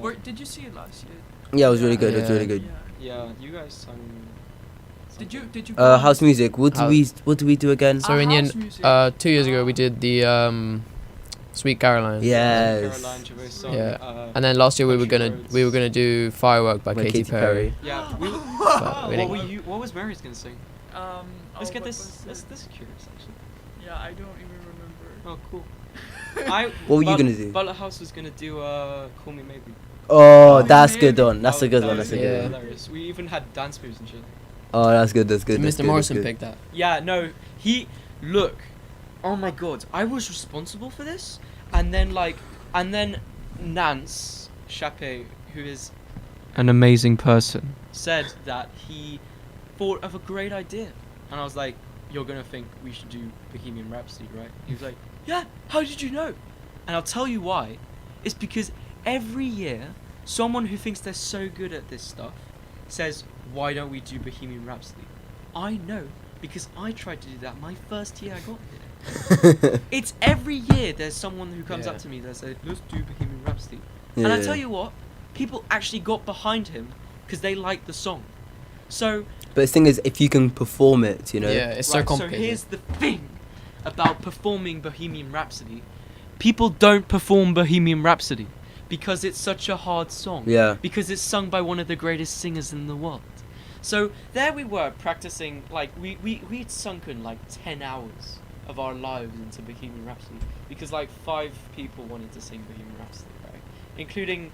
[SPEAKER 2] Or did you see it last year?
[SPEAKER 3] Yeah, it was really good. It was
[SPEAKER 1] Yeah.
[SPEAKER 3] really good.
[SPEAKER 2] Yeah.
[SPEAKER 5] Yeah, you guys sang.
[SPEAKER 2] Did you?
[SPEAKER 3] House music. What do we do again?
[SPEAKER 1] So in
[SPEAKER 2] house
[SPEAKER 1] the
[SPEAKER 2] music.
[SPEAKER 1] 2 years ago we did the Sweet Caroline.
[SPEAKER 3] Yes.
[SPEAKER 5] Caroline Gervais song.
[SPEAKER 1] Yeah. And then last year we were
[SPEAKER 5] Country
[SPEAKER 1] gonna do Firework by
[SPEAKER 3] By
[SPEAKER 1] Katy Perry.
[SPEAKER 5] Yeah. We,
[SPEAKER 1] But we didn't-
[SPEAKER 5] what was Mary's gonna sing? Let's
[SPEAKER 2] oh,
[SPEAKER 5] get
[SPEAKER 2] what
[SPEAKER 5] this.
[SPEAKER 2] was
[SPEAKER 5] This
[SPEAKER 2] it?
[SPEAKER 5] this is curious actually.
[SPEAKER 2] Yeah, I don't even remember.
[SPEAKER 5] Oh, cool. I.
[SPEAKER 3] What were you
[SPEAKER 5] Butler-
[SPEAKER 3] gonna do?
[SPEAKER 5] Butler House was gonna do Call Me Maybe.
[SPEAKER 3] Oh, that's
[SPEAKER 2] maybe.
[SPEAKER 3] good one. That's a good
[SPEAKER 5] That
[SPEAKER 3] one.
[SPEAKER 5] was
[SPEAKER 3] That's a good
[SPEAKER 1] Yeah.
[SPEAKER 3] one.
[SPEAKER 5] hilarious. We even had dance moves and shit.
[SPEAKER 3] Oh, that's good. That's good. that's
[SPEAKER 1] Mr.
[SPEAKER 3] good,
[SPEAKER 1] Morrison
[SPEAKER 3] that's good.
[SPEAKER 1] picked that.
[SPEAKER 5] Yeah, no, look, oh my god, I was responsible for this, and then Nance Chappé, who is an amazing person, said that he thought of a great idea, and I was like, you're gonna think we should do Bohemian Rhapsody, right? He was like, yeah, how did you know? And I'll tell you why, it's because every year, someone who thinks they're so good at this stuff says, why don't we do Bohemian Rhapsody? I know, because I tried to do that my first year I got here. It's every year there's someone who comes
[SPEAKER 1] Yeah.
[SPEAKER 5] up to me that says, let's do Bohemian Rhapsody.
[SPEAKER 3] Yeah,
[SPEAKER 5] And I
[SPEAKER 3] yeah.
[SPEAKER 5] tell you what, people actually got behind him because they liked the song. So,
[SPEAKER 3] But the thing is, if you can perform it, you know.
[SPEAKER 1] Yeah, it's so
[SPEAKER 5] right,
[SPEAKER 1] complicated.
[SPEAKER 5] so here's the thing about performing Bohemian Rhapsody. People don't perform Bohemian Rhapsody because it's such a hard song.
[SPEAKER 3] Yeah.
[SPEAKER 5] Because it's sung by one of the greatest singers in the world. So there we were practicing, like we'd sunken like 10 hours of our lives into Bohemian Rhapsody because like 5 people wanted to sing Bohemian Rhapsody, right? Including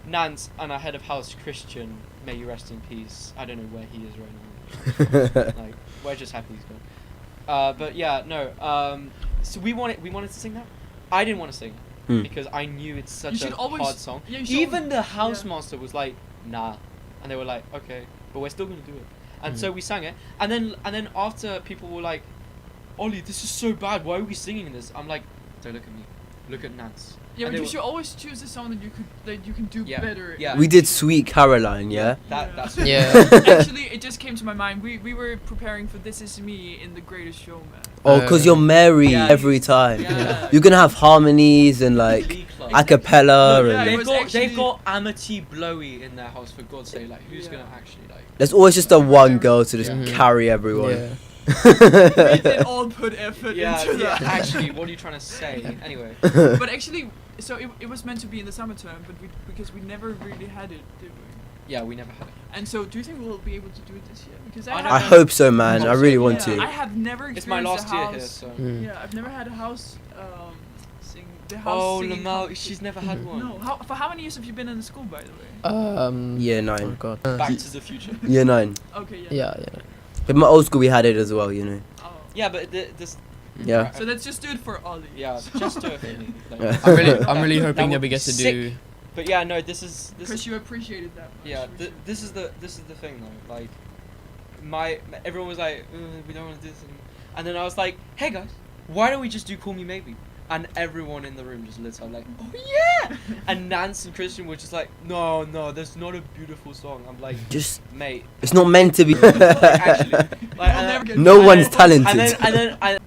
[SPEAKER 5] Nance and our head of house, Christian, may you rest in peace. I don't know where he is right now. Like, we're just happy he's gone. But yeah, no. So we wanted to sing that. I didn't want to sing it
[SPEAKER 3] Hmm.
[SPEAKER 5] because I knew it's
[SPEAKER 2] You
[SPEAKER 5] such
[SPEAKER 2] should
[SPEAKER 5] a
[SPEAKER 2] always-
[SPEAKER 5] hard song.
[SPEAKER 2] yeah, you should
[SPEAKER 5] Even
[SPEAKER 2] always-
[SPEAKER 5] the house
[SPEAKER 2] yeah.
[SPEAKER 5] master was like, nah, and they were like, okay, but we're still gonna do it. And
[SPEAKER 1] Mm.
[SPEAKER 5] so we sang it, and then after people were like, Ollie, this is so bad. Why are we singing this? I'm like, don't look at me, look at Nance.
[SPEAKER 2] Yeah,
[SPEAKER 5] And
[SPEAKER 2] but
[SPEAKER 5] they
[SPEAKER 2] you
[SPEAKER 5] were-
[SPEAKER 2] should always choose a song that you can do
[SPEAKER 5] Yeah,
[SPEAKER 2] better.
[SPEAKER 5] yeah.
[SPEAKER 3] We did Sweet Caroline, yeah.
[SPEAKER 5] That's
[SPEAKER 1] Yeah.
[SPEAKER 2] Actually, it just came to my mind. We were preparing for This Is Me in The Greatest Showman.
[SPEAKER 3] Oh, because you're Mary
[SPEAKER 5] Yeah.
[SPEAKER 3] every time.
[SPEAKER 5] Yeah.
[SPEAKER 3] You're gonna have harmonies and like
[SPEAKER 5] Glee Club.
[SPEAKER 3] a cappella.
[SPEAKER 5] Look,
[SPEAKER 2] Yeah,
[SPEAKER 3] and
[SPEAKER 2] it was
[SPEAKER 5] they've
[SPEAKER 2] actually-
[SPEAKER 5] got Amity Blowy in their house, for God's sake. Like, who's
[SPEAKER 2] Yeah.
[SPEAKER 5] gonna actually like?
[SPEAKER 3] there's always just a one girl to just
[SPEAKER 1] Mhm.
[SPEAKER 3] carry everyone.
[SPEAKER 1] Yeah.
[SPEAKER 2] We did all put effort
[SPEAKER 5] Yeah,
[SPEAKER 2] into
[SPEAKER 5] yeah.
[SPEAKER 2] that.
[SPEAKER 5] Actually, what are you trying to say? Anyway.
[SPEAKER 2] But actually, so it was meant to be in the summer term, but because we never really had it, did we?
[SPEAKER 5] Yeah, we never had it.
[SPEAKER 2] And so, do you think we'll be able to do it this year? Because
[SPEAKER 5] I
[SPEAKER 2] I,
[SPEAKER 5] don't
[SPEAKER 3] I
[SPEAKER 2] have,
[SPEAKER 3] hope so, man. I
[SPEAKER 5] Hope so.
[SPEAKER 3] really want
[SPEAKER 2] yeah,
[SPEAKER 3] to.
[SPEAKER 2] I have never
[SPEAKER 5] It's my
[SPEAKER 2] experienced
[SPEAKER 5] last
[SPEAKER 2] a
[SPEAKER 5] year
[SPEAKER 2] house.
[SPEAKER 5] here, so.
[SPEAKER 1] Mm.
[SPEAKER 2] Yeah, I've never had a house sing the house.
[SPEAKER 5] Oh,
[SPEAKER 2] singing
[SPEAKER 5] Lamal,
[SPEAKER 2] competition.
[SPEAKER 5] she's never had one.
[SPEAKER 2] No, for how many years have you been in the school, by the way?
[SPEAKER 3] Year
[SPEAKER 1] Oh
[SPEAKER 3] 9.
[SPEAKER 1] god.
[SPEAKER 5] Back to the Future.
[SPEAKER 3] Year 9.
[SPEAKER 2] Okay, yeah.
[SPEAKER 1] Yeah, yeah.
[SPEAKER 3] In my old school, we had it as well, you know.
[SPEAKER 2] Oh.
[SPEAKER 5] Yeah, but this.
[SPEAKER 3] Yeah.
[SPEAKER 2] So let's just do it for Ollie.
[SPEAKER 5] Yeah, just do it for me. Like,
[SPEAKER 3] Yeah.
[SPEAKER 1] I'm really
[SPEAKER 5] that
[SPEAKER 1] hoping
[SPEAKER 5] would
[SPEAKER 1] that we
[SPEAKER 5] be
[SPEAKER 1] get to
[SPEAKER 5] sick.
[SPEAKER 1] do.
[SPEAKER 5] But yeah, no, this is
[SPEAKER 2] Because you appreciated that much.
[SPEAKER 5] yeah.
[SPEAKER 2] which is-
[SPEAKER 5] This is the thing though. Like, everyone was like, we don't want to do this, and then I was like, hey guys, why don't we just do Call Me Maybe? And everyone in the room just lit up like, oh yeah! And Nance and Christian were just like, no, that's not a beautiful song. I'm like,
[SPEAKER 3] Just,
[SPEAKER 5] mate,
[SPEAKER 3] it's not meant to be.
[SPEAKER 5] actually, like,
[SPEAKER 2] You'll
[SPEAKER 5] and
[SPEAKER 2] never get
[SPEAKER 3] No
[SPEAKER 2] that.
[SPEAKER 3] one's talented.
[SPEAKER 5] And then
[SPEAKER 2] Wow.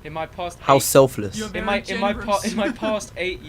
[SPEAKER 5] in my past
[SPEAKER 3] How
[SPEAKER 5] eight-
[SPEAKER 3] selfless.
[SPEAKER 2] You're
[SPEAKER 5] in my
[SPEAKER 2] very generous.
[SPEAKER 5] past 8